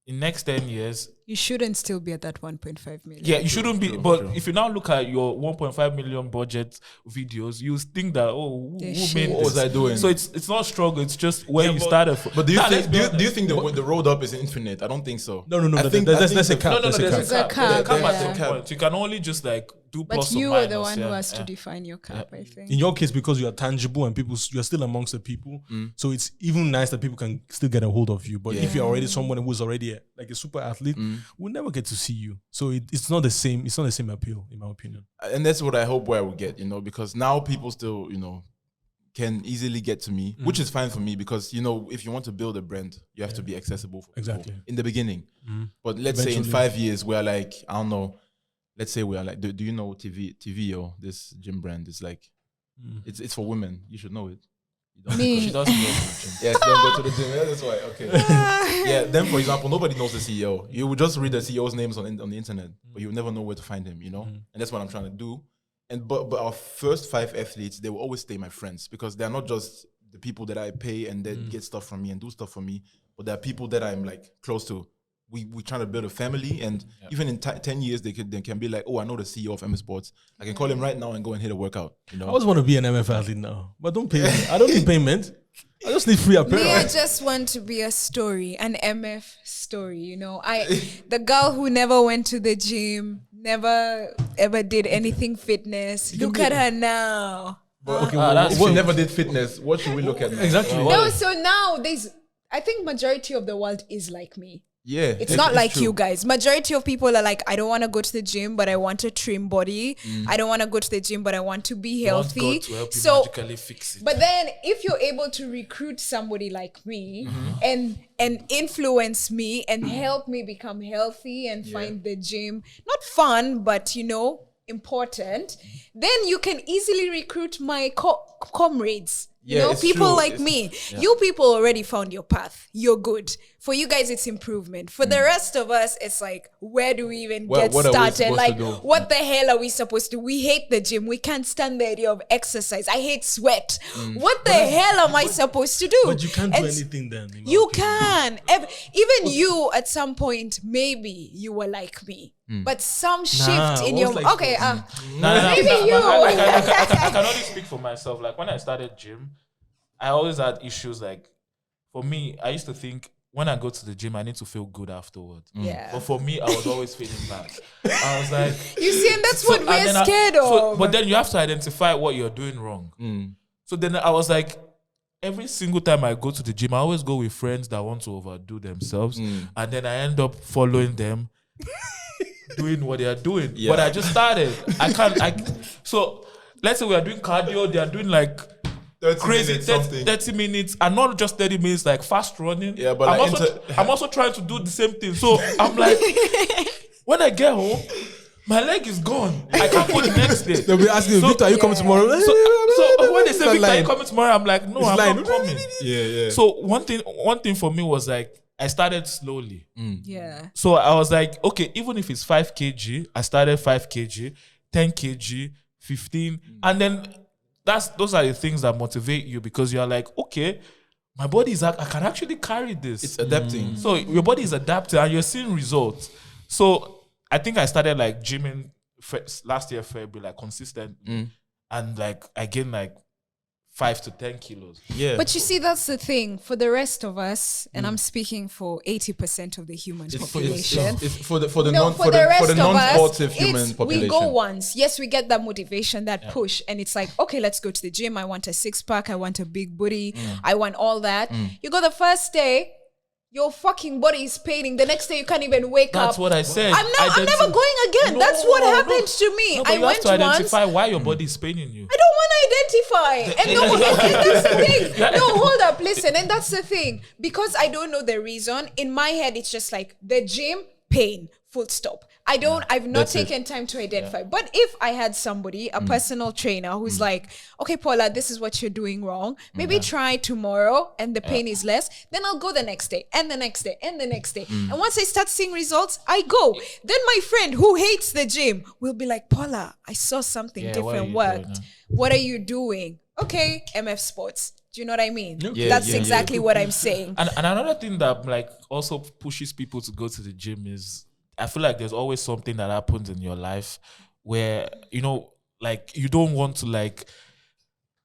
in next 10 years, you shouldn't still be at that 1.5 million. Yeah, you shouldn't be. But if you now look at your 1.5 million budget videos, you think that who made this? What was I doing? So it's not struggle. It's just where you started from. But do you think the road up is infinite? I don't think so. No. There's a cap. There's a cap. Yeah. Point. You can only just like do but plus you or minus. are the one who has to define your cap, I think. In your case, because you are tangible and you're still amongst the people, so it's even nice that people can still get a hold of you. But if you're already someone who's already like a super athlete, we'll never get to see you. So it's not the same. It's not the same appeal, in my opinion. And that's what I hope where I will get, because now people still, can easily get to me, which is fine for me because, if you want to build a brand, you have to be accessible for people in the beginning. But let's say in 5 years, we're like, I don't know, let's say we are like, do you know TVO, this gym brand? It's like, it's for women. You should know it. Me. She doesn't go to the gym. Yes, don't go to the gym. Yeah, that's why. Okay. Yeah. Then, for example, nobody knows the CEO. You would just read the CEO's names on the internet, but you would never know where to find him. And that's what I'm trying to do. And but our first 5 athletes, they will always stay my friends because they're not just the people that I pay and then get stuff from me and do stuff for me, but they're people that I'm like close to. We trying to build a family, and even in 10 years, they can be like, oh, I know the CEO of MS Sports. I can call him right now and go and hit a workout. I always want to be an MF athlete now, but don't pay me. I don't need payment. I just need free apparel. Me, I just want to be a story, an MF story. The girl who never went to the gym, never ever did anything fitness. Look at her now. But, if she never did fitness, what should we look at now? Exactly. No, so now I think majority of the world is like me. Yeah, it's not like you guys. Majority of people are like, I don't want to go to the gym, but I want a trim body. I don't want to go to the gym, but I want to be healthy. Want God to help you magically fix it. But then, if you're able to recruit somebody like me and influence me and help me become healthy and find the gym not fun, but important, then you can easily recruit my comrades. People true. Like me. You people already found your path. You're good. For you guys, it's improvement. For the rest of us, it's like, where do we even get started? Like, what the hell are we supposed to do? We hate the gym. We can't stand the idea of exercise. I hate sweat. What the hell am I supposed to do? But you can't do anything then. You can. Even you, at some point, maybe you were like me. But some shift in your... Like okay, maybe you. I can only speak for myself. Like, when I started gym, I always had issues. Like, for me, I used to think, when I go to the gym, I need to feel good afterwards. Yeah. But for me, I was always feeling bad. I was like... You see, and that's what we're scared of. But then you have to identify what you're doing wrong. So then I was like, every single time I go to the gym, I always go with friends that want to overdo themselves. And then I end up following them, doing what they are doing. Yeah. But I just started. So let's say we are doing cardio, they are doing like... 30 minutes, and not just 30 minutes, like fast running. Yeah, but I'm also trying to do the same thing. So I'm like, when I get home, my leg is gone. I can't go the next day. They'll be asking, Victor, are you coming tomorrow? So when they say, Victor, are you coming tomorrow? I'm like, no, I'm not coming. Yeah. So one thing for me was like, I started slowly. Yeah. So I was like, okay, even if it's 5 kg, I started 5 kg, 10 kg, 15, and then those are the things that motivate you because you're like, okay, my body I can actually carry this. It's adapting. So your body is adapting and you're seeing results. So I think I started like gymming last year, February, like consistent, and like I gained like 5 to 10 kilos. Yeah. But you see, that's the thing. For the rest of us, and I'm speaking for 80% of the human population. It's for the non-sportive human population. We go once. Yes, we get that motivation, that push. And it's like, okay, let's go to the gym. I want a 6-pack. I want a big booty. I want all that. You go the first day, your fucking body is paining. The next day, you can't even wake up. That's what I said. I'm never going again. That's what happened to me. No, but you have to identify why your body is paining you. I don't want to identify. And no, and that's the thing. No, hold up, listen. And that's the thing. Because I don't know the reason, in my head, it's just like the gym, pain, full stop. I've not taken time to identify. But if I had somebody, a personal trainer who's like, okay, Paula, this is what you're doing wrong. Maybe try tomorrow and the pain is less. Then I'll go the next day and the next day and the next day. And once I start seeing results, I go. Then my friend who hates the gym will be like, Paula, I saw something different worked. What are you doing? Okay, MF Sports. Do you know what I mean? That's exactly what I'm saying. And another thing that like also pushes people to go to the gym is, I feel like there's always something that happens in your life where, you know, like you don't want to, like,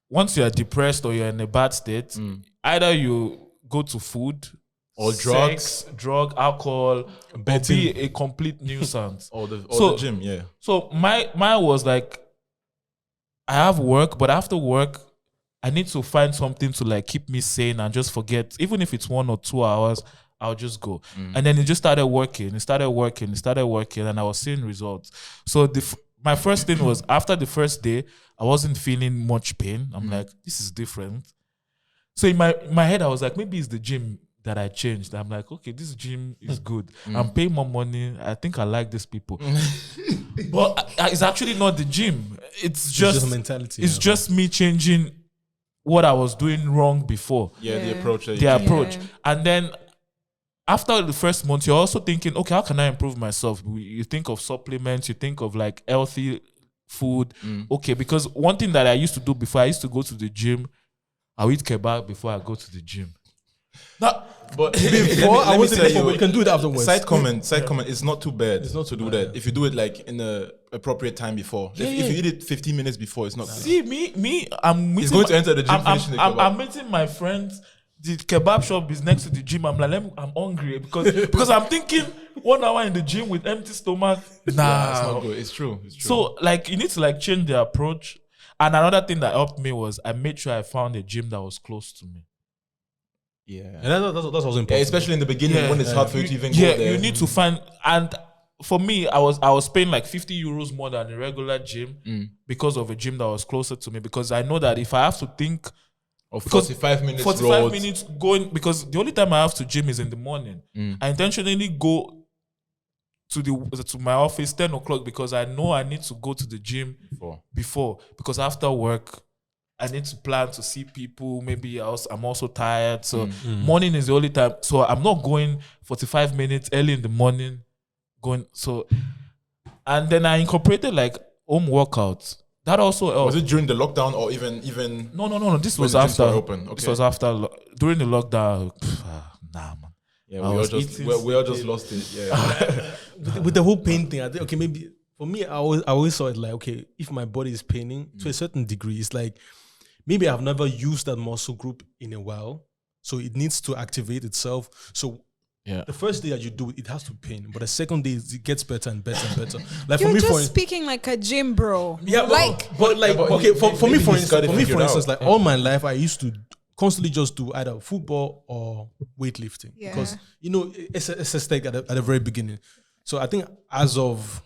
once you're depressed or you're in a bad state, either you go to food or drugs, alcohol, or be a complete nuisance. or the gym, So mine was like, I have work, but after work, I need to find something to like keep me sane and just forget, even if it's 1 or 2 hours, I'll just go. And then it just started working. It started working, and I was seeing results. So my first thing was, after the first day, I wasn't feeling much pain. I'm like, this is different. So in my head, I was like, maybe it's the gym that I changed. I'm like, okay, this gym is good. I'm paying more money. I think I like these people. But it's actually not the gym. It's just mentality. It's just me changing what I was doing wrong before. The approach. And then after the first month, you're also thinking, okay, how can I improve myself? You think of supplements, you think of like healthy food. Okay, because one thing that I used to do before, I used to go to the gym, I'll eat kebab before I go to the gym. But before, I was saying you can do it afterwards. Side comment, it's not too bad. It's not to do that if you do it like in the appropriate time before. If you eat it 15 minutes before, it's not. See, me, I'm meeting. He's going to enter the gym. I'm meeting my friends. The kebab shop is next to the gym. I'm like, I'm hungry because I'm thinking 1 hour in the gym with empty stomach. It's not good. It's true. So like, you need to like change the approach. And another thing that helped me was I made sure I found a gym that was close to me. And that's what's important. Especially in the beginning when it's hard for you to even go there. You need to find. And for me, I was paying like 50 euros more than a regular gym because of a gym that was closer to me. Because I know that if I have to think. Or 45 minutes 45 minutes going, because the only time I have to gym is in the morning. I intentionally go to my office 10 o'clock because I know I need to go to the gym before. Because after work, I need to plan to see people. Maybe I'm also tired. So morning is the only time. So I'm not going 45 minutes early in the morning. And then I incorporated like home workouts. That also helped. Was it during the lockdown or even? No. This was after. Okay. This was after during the lockdown. Nah, man. Yeah, we all just lost it. Yeah. with the whole pain thing, I think maybe for me, I always saw it like, okay, if my body is paining to a certain degree, it's like maybe I've never used that muscle group in a while, so it needs to activate itself. So. The first day that you do it, it has to pain, but the second day it gets better and better and better. Like You're for me, just speaking like a gym bro. Yeah, for me, for instance, like all my life, I used to constantly just do either football or weightlifting because it's a stake at the very beginning. So I think as of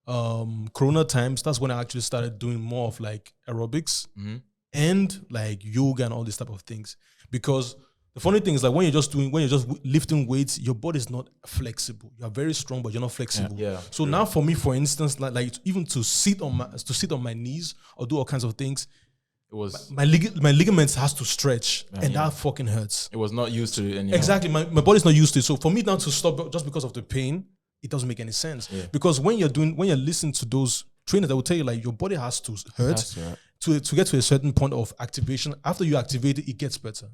Corona times, that's when I actually started doing more of like aerobics and like yoga and all these type of things because. The funny thing is like when you're just lifting weights, your body is not flexible. You are very strong, but you're not flexible. So now for me, for instance, like even to sit on my knees or do all kinds of things, it was my ligaments has to stretch, and that fucking hurts. It was not used to it anymore. Exactly, my body's not used to it. So for me now to stop just because of the pain, it doesn't make any sense. Because when you're listening to those trainers, that will tell you like your body has to hurt to get to a certain point of activation. After you activate it, it gets better.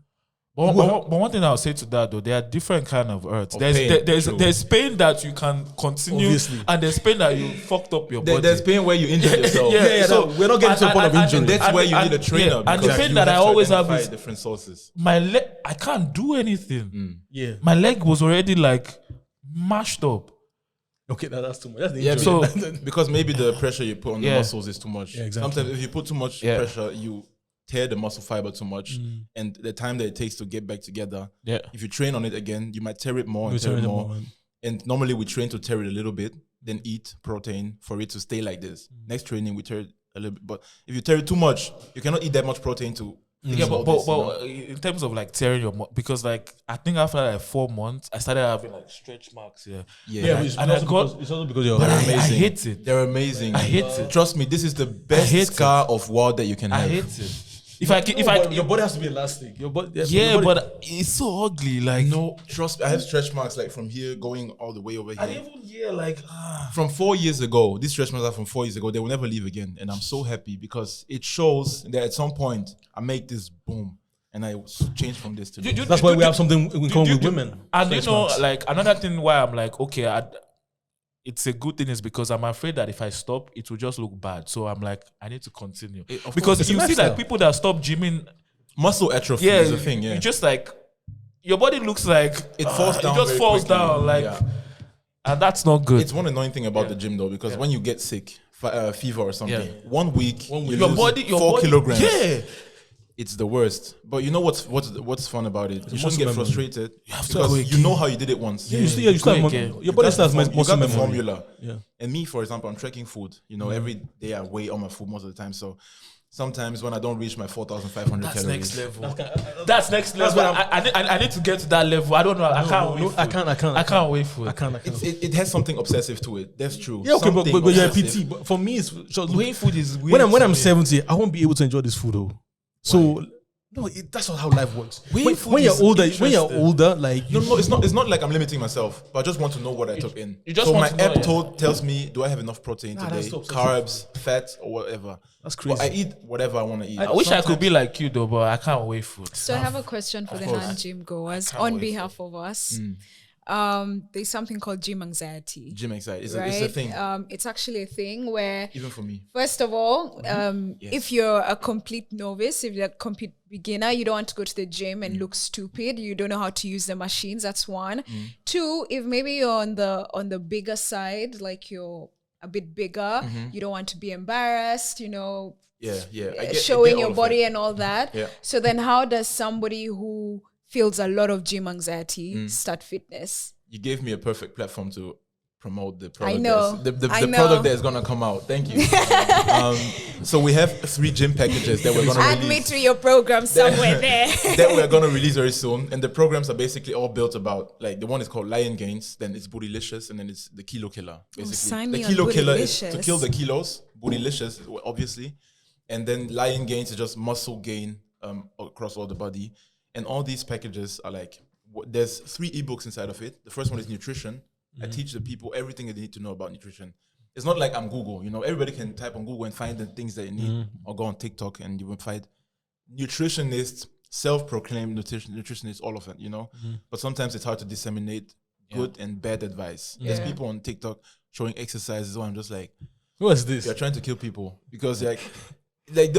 But one thing I'll say to that though, there are different kind of hurts. There's pain that you can continue, obviously. And there's pain that you fucked up your body. There's pain where you injured yourself. So we're not getting to the point of injury. And that's where you need a trainer. And the pain that I always have is different sources. My leg, I can't do anything. My leg was already like mashed up. Okay, that's too much. That's the injury. So because maybe the pressure you put on the muscles is too much. Exactly. Sometimes if you put too much pressure, you tear the muscle fiber too much, and the time that it takes to get back together. If you train on it again, you might tear it more and tear it more. And normally we train to tear it a little bit, then eat protein for it to stay like this. Next training we tear it a little bit. But if you tear it too much, you cannot eat that much protein to. Yeah, all but this, you know? in terms of like tearing your because like I think after like 4 months I started having like stretch marks here. Yeah, but it's And I also got- because, it's also because you're But I amazing. hate it. They're amazing. I hate it. Trust me, this is the hate best scar of war that you can I have. hate it. If your body has to be elastic. Your body, yeah, your body, but it's so ugly. Like No, trust me, I have stretch marks like from here going all the way over and here. even here, like From 4 years ago, these stretch marks are from 4 years ago. They will never leave again, and I'm so happy because it shows that at some point I make this boom, and I change from this to this. that's why we have something in common with women. And you Stretch know, marks. like another thing why I'm like, okay, it's a good thing is because I'm afraid that if I stop, it will just look bad. So I'm like, I need to continue. Of Because course, it's a you see lifestyle. like people that stop gymming, Muscle atrophy yeah, is a thing. Yeah, you just like your body looks like it falls down. It just very falls quickly. down, like, Yeah. and that's not good. It's one annoying thing about the gym though, because when you get sick, fever or something, Yeah. 1 week, you your lose body, 4 kilograms. Yeah, It's the worst. But you know what's fun about it? You shouldn't muscle get memory. frustrated have to because go you again. know how you did it once. you still, go again. your body starts you muscle got the memory. formula. Yeah. And me, for example, I'm tracking food. You know, every day I weigh all my food most of the time. So sometimes when I don't reach my 4,500 that's calories, next level. That's next level. I need to get to that level. I don't know. I can't wait. I can't. I can't wait for I it. can't. it has something obsessive to it. That's true. Yeah, okay, but Something you're a obsessive. PT. But for me, it's so, Weighing food is weird. when to I'm me. 70, I won't be able to enjoy this food though. So no, that's not how life works. Weighing food When you're is older, interesting. like No, it's not like I'm limiting myself, but I just want to know what I took in. you just so want my to know, app yeah. tells me, do I have enough protein Nah, today? that's so Carbs, fat, or whatever. That's But crazy. I eat whatever I want to eat. I wish I could be like you though, but I can't weigh food. So I have a question for the course. hand gym goers can't on wait behalf of us. There's something called gym anxiety. Gym anxiety. It's Right? a thing. It's actually a thing where, Even for me. first of all, if you're a complete novice, if you're a complete beginner, you don't want to go to the gym and look stupid. You don't know how to use the machines. That's one. Two, if maybe you're on the bigger side, like you're a bit bigger, you don't want to be embarrassed. You know, Yeah. I showing get your all of body it. and all that. Yeah. So then how does somebody who feels a lot of gym anxiety start fitness? You gave me a perfect platform to promote the product. know. The I know. product that is gonna come out. Thank you. So we have 3 gym packages that we're gonna Add me release. to your program somewhere there. That we're gonna release very soon. And the programs are basically all built about, like, the one is called Lion Gains, then it's Bootylicious, and then it's the Kilo Killer. Basically, sign the me on Kilo Killer is to Bootylicious. kill the kilos. Bootylicious, obviously, and then Lion Gains is just muscle gain across all the body. And all these packages are like, there's 3 ebooks inside of it. The first one is nutrition. I teach the people everything that they need to know about nutrition. It's not like I'm Google, you know, everybody can type on Google and find the things that you need, or go on TikTok and you will find nutritionists, self-proclaimed nutritionists, all of it, you know. But sometimes it's hard to disseminate good and bad advice. There's people on TikTok showing exercises where I'm just like, What's this? you're trying to kill people because like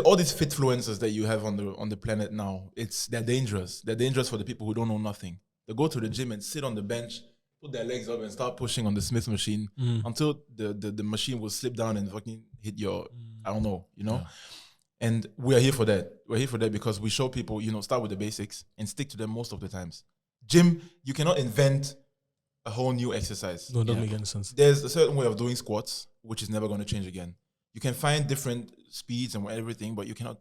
all these fitfluencers that you have on the planet now, they're dangerous. They're dangerous for the people who don't know nothing. They go to the gym and sit on the bench, put their legs up and start pushing on the Smith machine until the machine will slip down and fucking hit your, I don't know, you know? Yeah. And we are here for that. We're here for that because we show people, you know, start with the basics and stick to them most of the times. Gym, you cannot invent a whole new exercise. No, it doesn't make any sense. There's a certain way of doing squats, which is never going to change again. You can find different speeds and everything, but you cannot,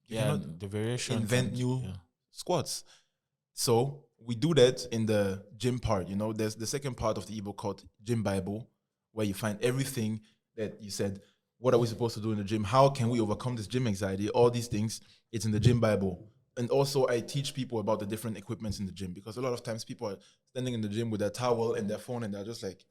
the variation invent new squats. So we do that in the gym part. You know, there's the second part of the ebook called Gym Bible, where you find everything that you said. What are we supposed to do in the gym? How can we overcome this gym anxiety? All these things, it's in the Gym Bible. And also I teach people about the different equipments in the gym, because a lot of times people are standing in the gym with their towel and their phone and they're just like,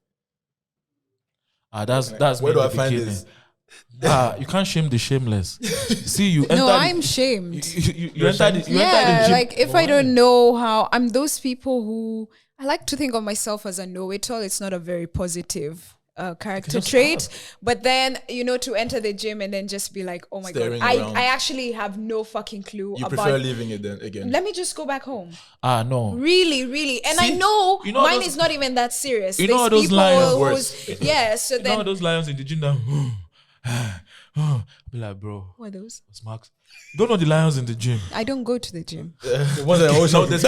that's where me do in I the find beginning. this? You can't shame the shameless. See, you enter No, the- I'm shamed. you enter the Yeah, gym. like if I don't know how, I'm those people who, I like to think of myself as a know-it-all. It's not a very positive character trait, but then, you know, to enter the gym and then just be like, oh my Staring God, around. I actually have no fucking clue You about, prefer leaving it then again? let me just go back home. No. Really, really. And I See, know, you know mine those- is not even that serious. You know There's those lions worse. yeah, so You know then, those lions in the gym that I'll be like, bro, What are those? what's Max? You don't know the lions in the gym. I don't go to the gym. No, there's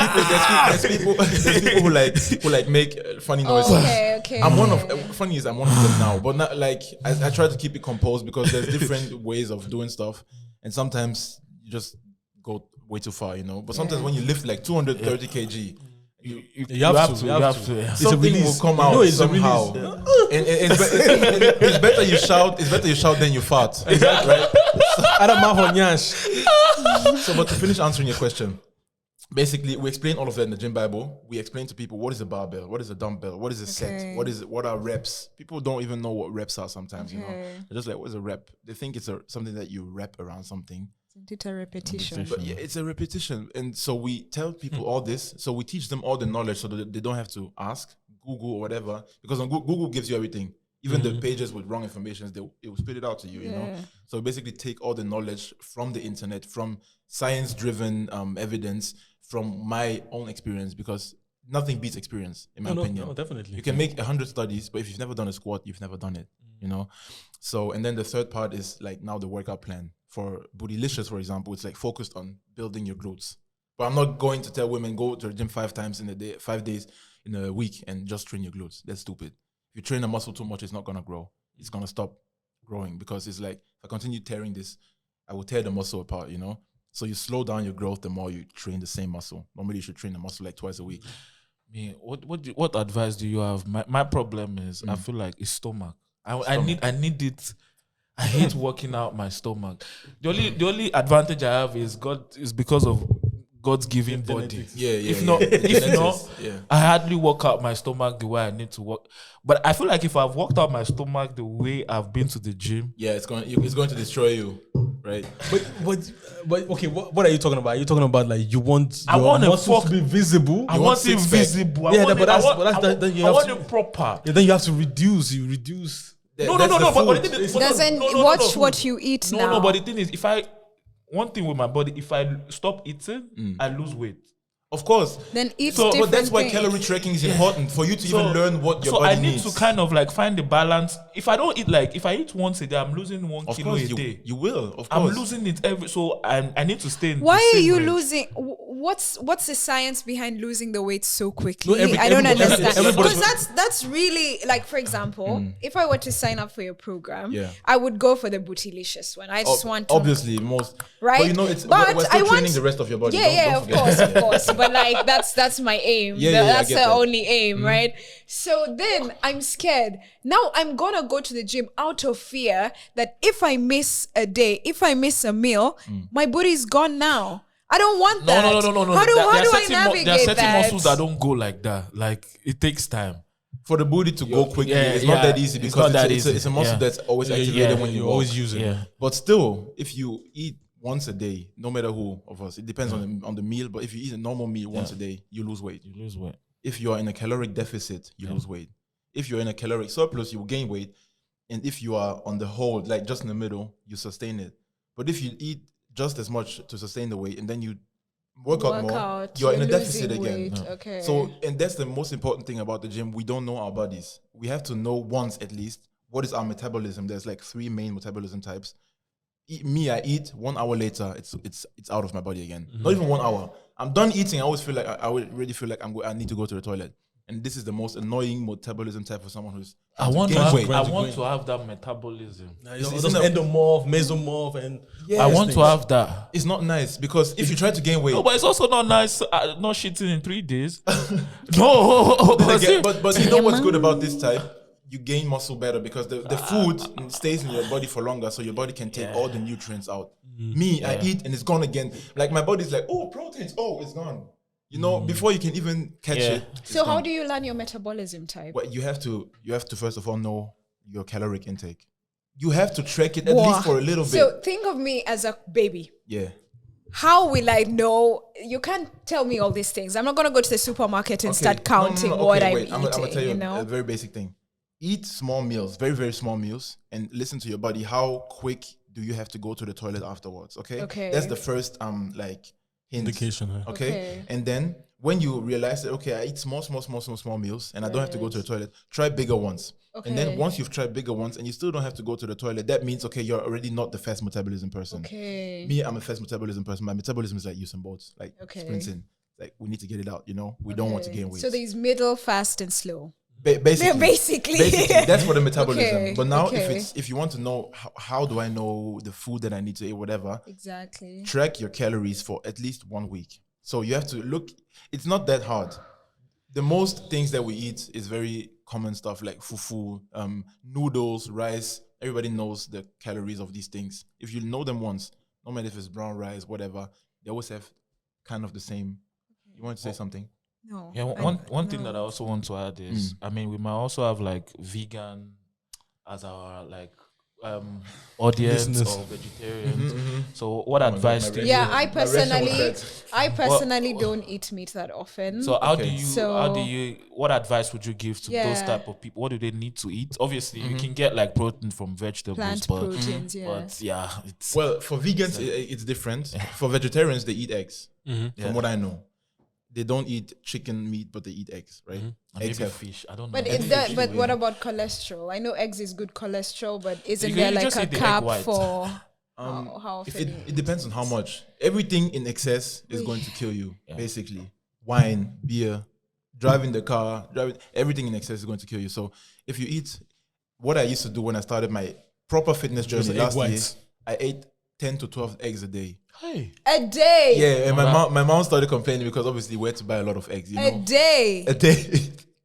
people who make funny noises. Okay. I'm one of funny is I'm one of them now, but not like I try to keep it composed because there's different ways of doing stuff, and sometimes you just go way too far, But sometimes when you lift like 230 kg, You have to. Yeah. something will come out somehow. And it's better you shout. It's better you shout than you fart. Exactly. Right? So, but to finish answering your question, basically, we explain all of that in the gym Bible. We explain to people what is a barbell, what is a dumbbell, what is a set, what are reps. People don't even know what reps are sometimes. They're just like, what is a rep? They think it's something that you rep around something. It's a repetition. But yeah, it's a repetition. And so we tell people all this. So we teach them all the knowledge so that they don't have to ask Google or whatever. Because on Google gives you everything. Even the pages with wrong information, it will spit it out to you, you know? So basically take all the knowledge from the internet, from science-driven evidence, from my own experience, because nothing beats experience, in my opinion. No, definitely. You can make 100 studies, but if you've never done a squat, you've never done it, So, and then the third part is like now the workout plan. For Bootylicious, for example, it's like focused on building your glutes. But I'm not going to tell women go to the gym 5 times in a day, 5 days in a week and just train your glutes. That's stupid. If you train a muscle too much, it's not gonna grow. It's gonna stop growing because it's like if I continue tearing this, I will tear the muscle apart, So you slow down your growth the more you train the same muscle. Normally you should train the muscle like twice a week. Me, what advice do you have? My problem is I feel like it's stomach. I need it. I hate working out my stomach. The only advantage I have is because of God's given body. If not, I hardly work out my stomach the way I need to work. But I feel like if I've worked out my stomach the way I've been to the gym, it's going to destroy you, right? But okay, what are you talking about? Are you talking about like you want your muscles to be visible? I want it visible. I want it proper. Yeah, then you have to reduce. You reduce. No. But the thing is, watch what you eat now. No, but the thing is, one thing with my body, if I stop eating, I lose weight. Of course. Then eat but that's why calorie tracking is important for you to even learn what your body needs. So I need to kind of like find the balance. If I don't eat if I eat once a day, I'm losing 1 kilo a day. You will, of course. I'm losing it so I need to stay in Why the same are you range. losing? What's the science behind losing the weight so quickly? I don't understand. Because that's really like, for example, if I were to sign up for your program, I would go for the Bootylicious one. I just want to obviously most right. But we're still training the rest of your body. Of course. But like that's my aim. That's the only aim, right? So then I'm scared. Now I'm gonna go to the gym out of fear that if I miss a day, if I miss a meal, my body's gone now. I don't want that. No. How do I navigate there are certain that? muscles that don't go like that. Like it takes time. For the booty to go quickly, it's not that easy because it's a muscle that's always activated when you always use it. Yeah. But still, if you eat once a day, no matter who of us, it depends on the meal. But if you eat a normal meal once a day, you lose weight. If you are in a caloric deficit, you lose weight. If you're in a caloric surplus, you will gain weight. And if you are on the whole, like just in the middle, you sustain it. But if you eat just as much to sustain the weight and then you work out more, you're in a deficit again. Okay. So, and that's the most important thing about the gym. We don't know our bodies. We have to know once at least what is our metabolism. There's like 3 main metabolism types. I eat 1 hour later, it's out of my body again. Not even 1 hour. I'm done eating. I always feel like I would really feel like I need to go to the toilet. And this is the most annoying metabolism type for someone who's I want to have that metabolism. It's endomorph, mesomorph, and I want to have that. It's not nice because if you try to gain weight, but it's also not nice not shitting in 3 days. No, but you know what's good about this type? You gain muscle better because the food stays in your body for longer, so your body can take all the nutrients out. I eat and it's gone again. Like my body's like, oh, proteins, it's gone. Before you can even catch it. So how do you learn your metabolism type? Well, you have to first of all know your caloric intake. You have to track it at least for a little bit. So think of me as a baby. Yeah. How will I know? You can't tell me all these things. I'm not going to go to the supermarket and start counting what I'm eating. I'm going to tell you a very basic thing. Eat small meals, very, very small meals, and listen to your body. How quick do you have to go to the toilet afterwards? Okay. That's the first hint. Indication. Okay. And then when you realize that, okay, I eat small meals and I don't have to go to the toilet, try bigger ones. And then once you've tried bigger ones and you still don't have to go to the toilet, that means, okay, you're already not the fast metabolism person. Okay. Me, I'm a fast metabolism person. My metabolism is like Usain Bolt, like sprinting. Like, we need to get it out, we don't want to gain weight. So there's middle, fast, and slow. Basically, that's for the metabolism. Okay, But now, if you want to know how do I know the food that I need to eat, whatever, Exactly. track your calories for at least 1 week. So you have to look. It's not that hard. The most things that we eat is very common stuff like fufu, noodles, rice. Everybody knows the calories of these things. If you know them once, no matter if it's brown rice, whatever, they always have kind of the same. You want to say something? No. Yeah, one thing that I also want to add is, I mean, we might also have like vegan as our like audience Business. or vegetarians. So what advice do you? Yeah, I personally don't eat meat that often. So how do you? So- How do you? What advice would you give to those Yeah. type of people? What do they need to eat? Obviously, you can get like protein from vegetables, plant but proteins, but yeah, it's Well, for vegans, it's different. For vegetarians, they eat eggs. From what I know, they don't eat chicken meat, but they eat eggs, right? and Eggs maybe have fish. I don't know. but Maybe is that? fish But will- what about cholesterol? I know eggs is good cholesterol, but isn't You there can like just a eat the egg cap white. for Um, how if often? it depends on how much. Everything in excess is going to kill you, basically. Wine, beer, driving the car, everything in excess is going to kill you. So if you eat, what I used to do when I started my proper fitness Just journey egg last year, whites. I ate 10 to 12 eggs a day. Hey, A day. Yeah, and my mom started complaining because obviously we had to buy a lot of eggs, A day. A day.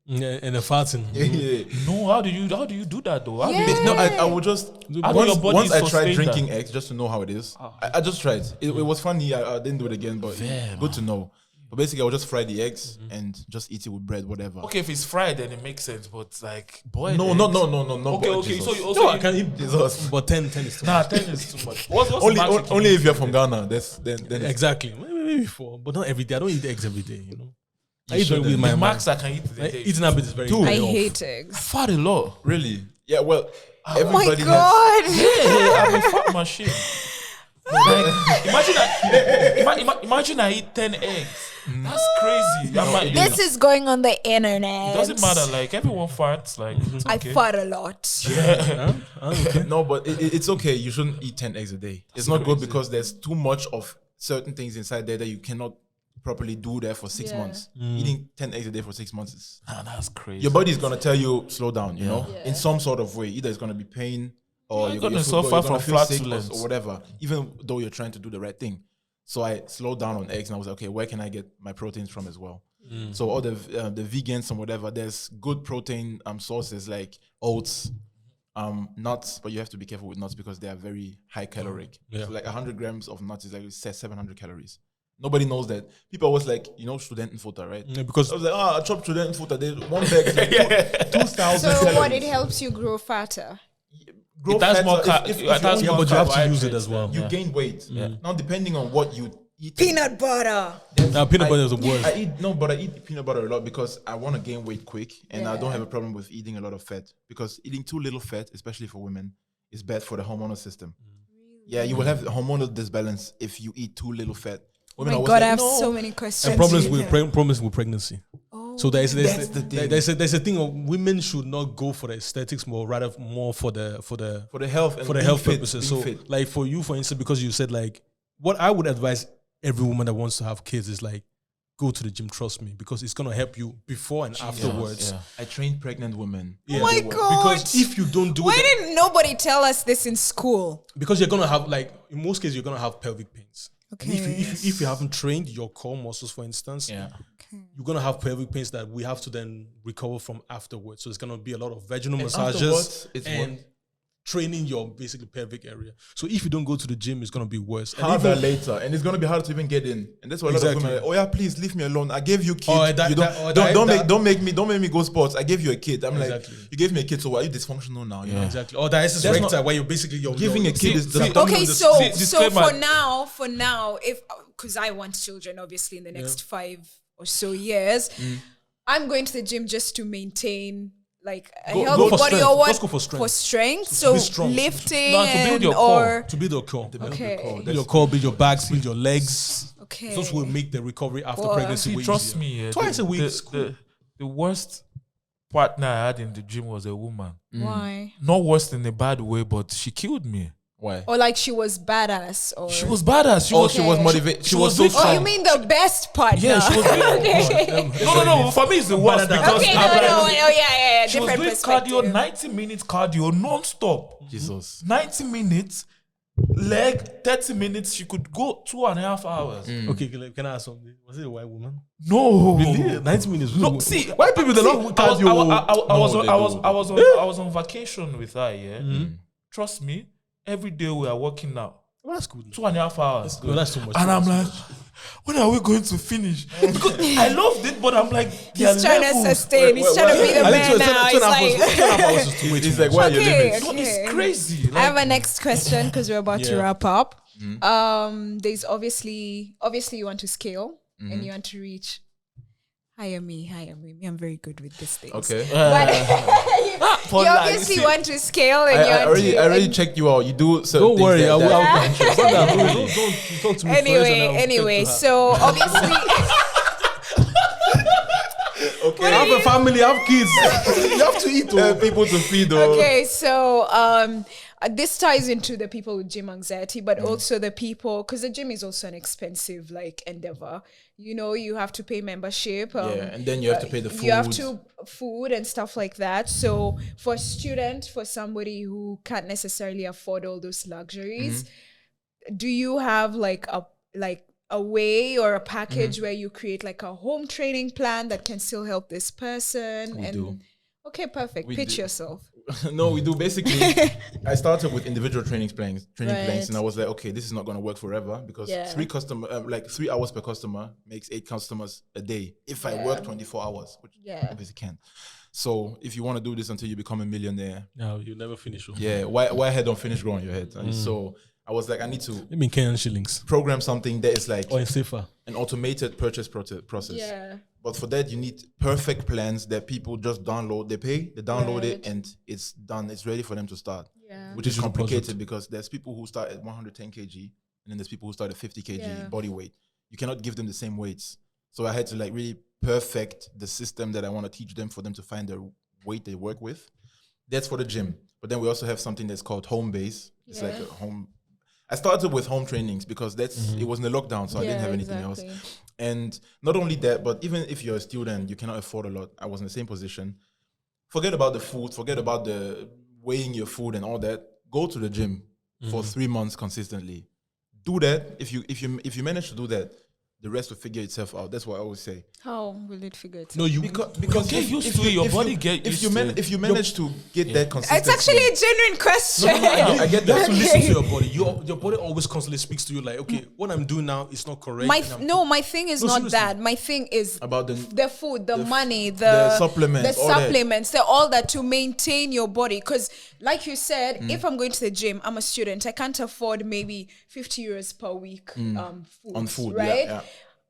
Yeah, and the farting. Yeah. no, how do you do that though? How do you- Yeah. No, I would just How do your body once I tried sustain drinking that? eggs just to know how it is. I just tried. It was funny. I didn't do it again, but good to know. But basically, I would just fry the eggs and just eat it with bread, whatever. Okay, if it's fried, then it makes sense. But like boiled No. eggs- Okay, Okay. So you also No, I can eat Jesus. but 10 is too nah, much. 10 is too much. What's the Only magic only in if you're from Ghana. Then it's- Exactly. Maybe 4, but not every day. I don't eat eggs every day, I eat shouldn't. with the my max I can eat in a day. eating habit is very Two. I off. hate eggs. Fat a lot. really. Yeah. Well, Oh my everybody has. god. Yeah, I'm a fat machine. Like, imagine I eat 10 eggs. That's crazy. This is going on the internet. It doesn't matter. Like everyone farts. Like it's I okay. fart a lot. No, but it's okay. You shouldn't eat 10 eggs a day. It's not good because there's too much of certain things inside there that you cannot properly do there for 6 Yeah. months. Eating 10 eggs a day for 6 months is That's crazy. your body is gonna tell you slow down, you know, Yeah. in some sort of way. Either it's gonna be pain or You're you're gonna feel suffer good, you're from gonna feel sick flatulence. or whatever, even though you're trying to do the right thing. So I slowed down on eggs and I was like, okay, where can I get my proteins from as well? So all the vegans and whatever, there's good protein sources like oats, nuts, but you have to be careful with nuts because they are very high caloric. Yeah. So like 100 grams of nuts is like 700 calories. Nobody knows that. People always like, studentenfutter, right? Yeah, because I was like, I chopped studentenfutter. One bag is like 2,000 So calories. what? It helps you grow fatter. Grow It has fatter more if it you has only more but you have to use it carbohydrates, as well. you gain weight. Now, depending on what you eat, Peanut butter. peanut butter is the worst. I eat peanut butter a lot because I want to gain weight quick, and I don't Yeah. have a problem with eating a lot of fat because eating too little fat, especially for women, is bad for the hormonal system. Yeah, you will have hormonal disbalance if you eat too little fat. Oh Women my always god, I like, have "No." so many questions. And problems here. with pregnancy. So That's the thing. there's a thing of women should not go for the aesthetics more, rather more for the for the health and for the being health fit, purposes. being So fit. like for you, for instance, because you said like what I would advise every woman that wants to have kids is like go to the gym, trust me, because it's gonna help you before and afterwards. yeah. I train pregnant women. Yeah. Oh my god. Because if you don't do Why it, didn't nobody tell us this in school? because you're gonna have like in most cases you're gonna have pelvic pains. And Okay. if you haven't trained your core muscles, for instance, Yeah. you're gonna have pelvic pains that we have to then recover from afterwards. So it's gonna be a lot of vaginal And massages afterwards, it's and training your basically pelvic area. So if you don't go to the gym, it's gonna be worse. And harder even- later, and it's gonna be hard to even get in. And that's why a lot Exactly. of women are like, oh yeah, please leave me alone. I gave you kids. Or that- You that- or don't that- don't make me go sports. I gave you a kid. I'm Exactly. like, you gave me a kid, so why are you dysfunctional now? You know? Exactly. Or diastasis That's recti, not- where you're basically Giving a kid is the Okay, so See, disclaimer. for now, if because I want children, obviously in the next 5 or so years, I'm going to the gym just to maintain like a Go healthy for body strength. or what Just go for strength. So be strong. lifting No, to build your or to build your core. okay. Build your core, build your back, build your legs. But Okay. Those will make the recovery after Well, pregnancy See, way trust easier. me. Twice a week is cool. The worst partner I had in the gym was a woman. Why? Not worse in a bad way, but she killed me. Why? Or like she was badass, or She was badass. She Oh, was. she was motivated. She was so big. Oh, strong. you mean the best partner? Yeah, she was. No. For me, it's the worst because Okay, no. Oh, yeah. she was Different doing perspective. cardio, 90 minutes cardio non-stop. Jesus. 90 minutes, leg, 30 minutes. She could go 2.5 hours. Okay, can I ask something? Was it a white woman? No. Really? 90 minutes. No, see, white people, they don't cardio. I was on vacation with her, yeah. Trust me, every day we are working out. Well, that's good. 2.5 hours. No, that's too much. And I'm like, when are we going to finish? Because I loved it, but I'm like, He's trying to sustain. He's trying to be the man now. He's like, He's like, why are you Okay, limits? okay. It's crazy. I have a next question because we're about to Yeah. wrap up. There's obviously you want to scale and you want to reach. Hire me. Me, I'm very good with this thing. Okay. But you obviously want to scale and you I want to. already checked you out. You do certain Don't things worry. that- Don't talk to me Anyway, so obviously. Okay. I have a family, I have kids. You have to eat. People to feed. Though. Okay, so this ties into the people with gym anxiety, but also the people, because the gym is also an expensive like endeavor. You know, you have to pay membership. And then you have to pay the food. You have to food and stuff like that. So for a student, for somebody who can't necessarily afford all those luxuries, do you have like a way or a package where you create like a home training plan that can still help this person? We do. Okay, perfect. We Pitch do. yourself. No, we do. Basically, I started with individual training plans, Right. and I was like, okay, this is not going to work forever because Yeah. 3 hours per customer makes 8 customers a day. If I work 24 hours, which Yeah. obviously can. So if you want to do this until you become a millionaire, No, you'll never finish. yeah, why head don't finish growing your head? And so I was like, I need to I mean, Kenyan shillings. program something that is like Or in safer. an automated purchase process. Yeah. But for that, you need perfect plans that people just download. They pay, they download it, Right. and it's done. It's ready for them to start. Yeah. Which is Digital complicated project. because there's people who start at 110 kg, and then there's people who start at 50 kg Yeah. body weight. You cannot give them the same weights. So I had to like really perfect the system that I want to teach them for them to find their weight they work with. That's for the gym. But then we also have something that's called home base. It's like a home. I started with home trainings because it was in the lockdown, so I didn't have anything else. And not only that, but even if you're a student, you cannot afford a lot. I was in the same position. Forget about the food, forget about the weighing your food and all that. Go to the gym for 3 months consistently. Do that. If you manage to do that, the rest will figure itself out. That's what I always say. How will it figure it out? No, you Because get used to it, your body get used to it. If you manage to get that consistency, It's actually a genuine question. I get You have that. to listen to your body. Your body always constantly speaks to you like, okay, what I'm doing now is not correct. My thing is No, not seriously. that. My thing is About the food, the money, the supplements, the all that. supplements, all that to maintain your body. Because, like you said, if I'm going to the gym, I'm a student. I can't afford maybe 50 euros per week On food, right? yeah.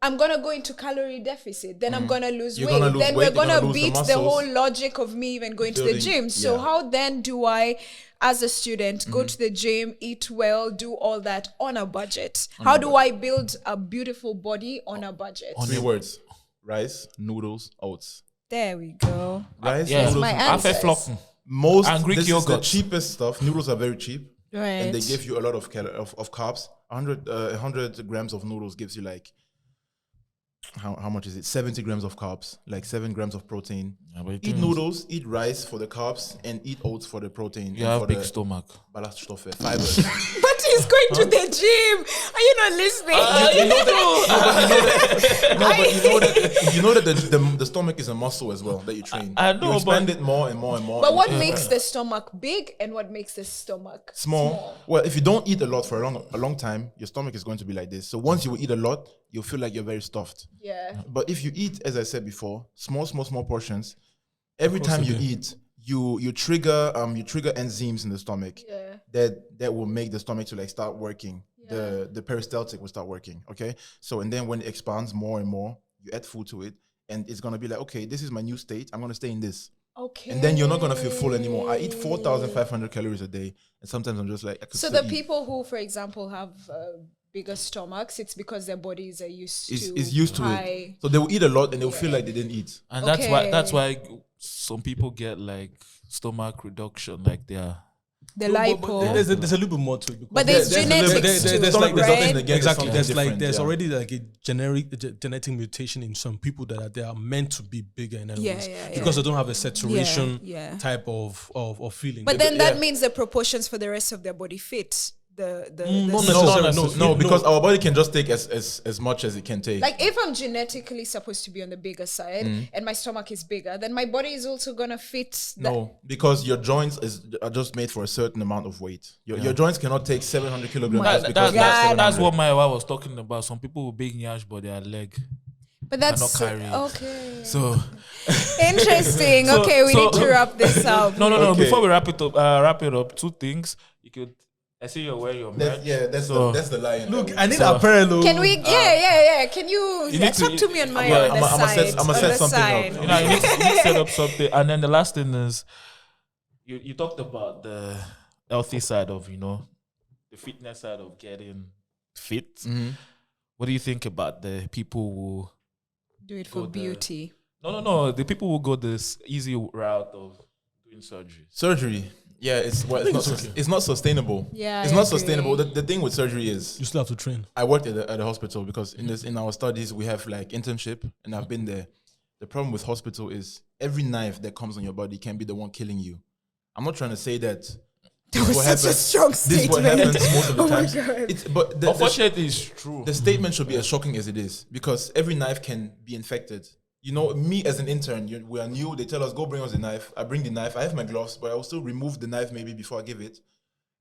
I'm gonna go into calorie deficit. Then I'm gonna lose You're weight. gonna lose Then weight, we're you're gonna gonna lose the beat the muscles. whole logic of me even going to the Building, gym. So yeah. how then do I, as a student, go to the gym, eat well, do all that on a budget? How do I build a beautiful body on a budget? 3 words: rice, noodles, oats. There we go. Rice, Yeah. noodles, My and answers. Flocken. most And Greek this is the yogurt. cheapest stuff. Noodles are very cheap, Right. and they give you a lot of of carbs. 100 grams of noodles gives you like how much is it? 70 grams of carbs, like 7 grams of protein. Yeah, but Eat noodles, eat rice for the carbs, and eat oats for the protein. You and have for big the stomach. Ballaststoffe, fibers. But he's going to the gym. Are you not listening? You know that the stomach is a muscle as well that you train. I know, you expand but- it more and more and more. But and what makes the stomach big and what makes the stomach small? Well, if you don't eat a lot for a long time, your stomach is going to be like this. So once you eat a lot, you'll feel like you're very stuffed. Yeah. But if you eat, as I said before, small portions, every time you eat, you trigger enzymes in the stomach Yeah. that will make the stomach to like start working. The peristaltic will start working. Okay. So and then when it expands more and more, you add food to it, and it's gonna be like, okay, this is my new state. I'm gonna stay in this. Okay. And then you're not gonna feel full anymore. I eat 4,500 calories a day, and sometimes I'm just like, I could So still the eat. people who, for example, have bigger stomachs, it's because their bodies are used to Is used to it. So they will eat a lot and they will feel like they didn't eat. And that's why some people get like stomach reduction, like the But lipo. there's a little bit more to it. But there's genetics too, there's like right? exactly. There's different, already like a genetic mutation in some people that they are meant to be bigger in any ways because they don't have a saturation type of feeling. But then that means the proportions for the rest of their body fit. No, because our body can just take as much as it can take. Like if I'm genetically supposed to be on the bigger side and my stomach is bigger, then my body is also gonna fit. No, because your joints are just made for a certain amount of weight. Your joints cannot take 700 kilograms. That's what my wife was talking about. Some people with big nyash, but their leg. But that's not carrying. okay. So interesting. Okay, we need to wrap this up. No. Okay. Before we wrap it up, two things. You could. I see you're wearing your merch. That's the lion. Look, I need apparel. Can we? Yeah. Can you talk to me on my other side? I'm gonna set something up. You need to set up something. And then the last thing is, you talked about the healthy side of the fitness side of getting fit. Mm-hmm. What do you think about the people who do it for beauty? No. The people who go this easy route of doing surgery. Surgery. Yeah, it's not sustainable. Yeah, it's not sustainable. The thing with surgery is you still have to train. I worked at the hospital because in our studies we have like internship, and I've been there. The problem with hospital is every knife that comes on your body can be the one killing you. I'm not trying to say that That was such a strong this is what statement. happens most of the Oh my times. God. But Unfortunately, it's true. the statement should be as shocking as it is, because every knife can be infected. You know, me as an intern, we are new. They tell us, go bring us a knife. I bring the knife. I have my gloves, but I will still remove the knife maybe before I give it.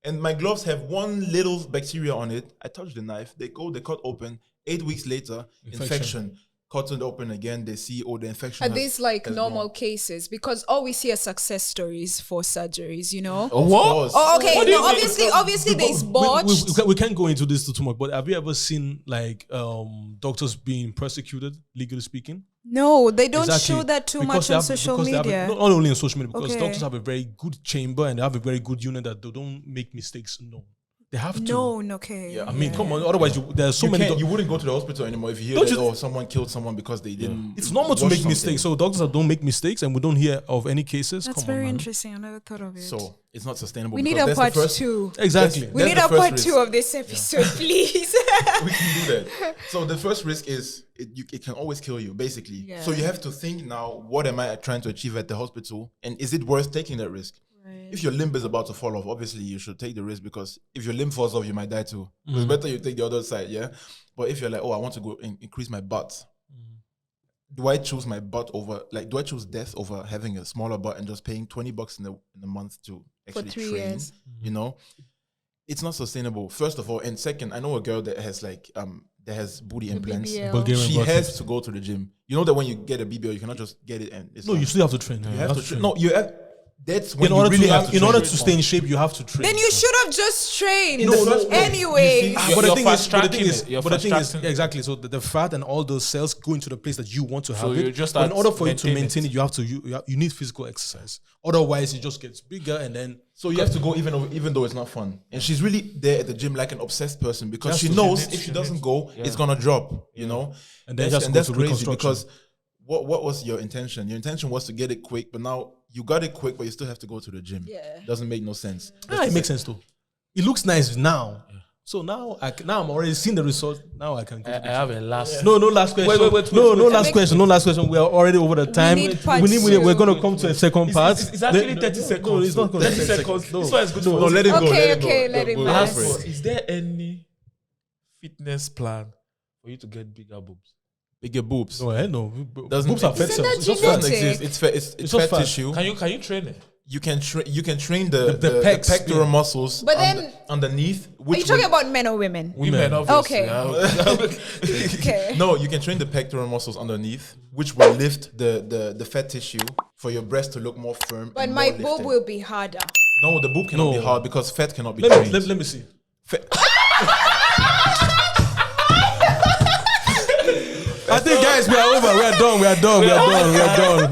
And my gloves have one little bacteria on it. I touch the knife. They cut open. 8 weeks later, infection. Cut it open again. They see, the infection. Are these like normal cases? Because all we see are success stories for surgeries, Of what? course. Oh, okay. No, obviously there's botched. We can't go into this too much, but have you ever seen like doctors being persecuted, legally speaking? No, they don't Exactly. show that too Because much they on have- social because they have media. not only on social media, because Okay. doctors have a very good chamber and they have a very good unit that they don't make mistakes. No, they have to. No, okay. Yeah. I mean, come on. Otherwise, there's so many. You wouldn't go to the hospital anymore if you hear Don't that, you- someone killed someone because they didn't. It's normal to wash make something. mistakes. So doctors that don't make mistakes, and we don't hear of any cases. That's come on, very man. interesting. I never thought of it. So it's not sustainable. we need because a that's the part first- two. Exactly. We That's need the a first part risk. two of this episode, please. We can do that. So the first risk is it can always kill you, basically. Yeah. So you have to think now, what am I trying to achieve at the hospital? And is it worth taking that risk? If your limb is about to fall off, obviously you should take the risk, because if your limb falls off, you might die too. It's better you take the other side, yeah? But if you're like, I want to go increase my butt, do I choose my butt over, do I choose death over having a smaller butt and just paying $20 in a month to actually 3 train? years. You know? It's not sustainable, first of all. And second, I know a girl that has that has booty implants. BBL. Bulgarian She butt has lift. to go to the gym. You know that when you get a BBL, you cannot just get it and it's No, done. you still have to train. You have to train. No, that's when In order you really to have to in order train. to stay in shape, you have to train. Then you should have just trained. In the first place, Anyway. you see, But the You're thing is, fast-tracking it. You're fast-tracking it. exactly. So the fat and all those cells go into the place that you want to have you it. just But in start order for you to maintain maintain it, you need physical exercise. Otherwise, it just gets bigger and then. So you have to go even though it's not fun. And she's really there at the gym like an obsessed person, because she to. knows if she doesn't go, it's gonna drop. You know, And then that's, just go that's to crazy, reconstruction. because what was your intention? Your intention was to get it quick, but now you got it quick, but you still have to go to the gym. Yeah. Doesn't make no sense. It makes sense though. It looks nice now. So now I'm already seeing the result. Now I can go. I have a last. No last question. Wait. No last question. No last question. We are already over the time. need part We're two. going to come to a second part. It's actually 30 seconds. No, it's not going to 30 be 30 seconds. No. This one is good No, for no, us. Let him go. Okay, let him We'll go. go Last for it. one. Is there any fitness plan for you to get bigger boobs? Bigger boobs. No, no. Doesn't Boobs are fat exist. cells. Isn't It's just that fat. Doesn't genetic? exist. It's just fat fat. tissue. Can you train it? You can train the pecs, pectoral muscles, But then- underneath. Are Which you talking will- about men or women? Women, obviously. Okay. Yeah. Okay. No, you can train the pectoral muscles underneath, which will lift the fat tissue for your breast to look more firm. But and my more boob lifted. will be harder. No, the boob cannot No. be hard because fat cannot be Let trained. me see. I think, guys, we are over. We are done.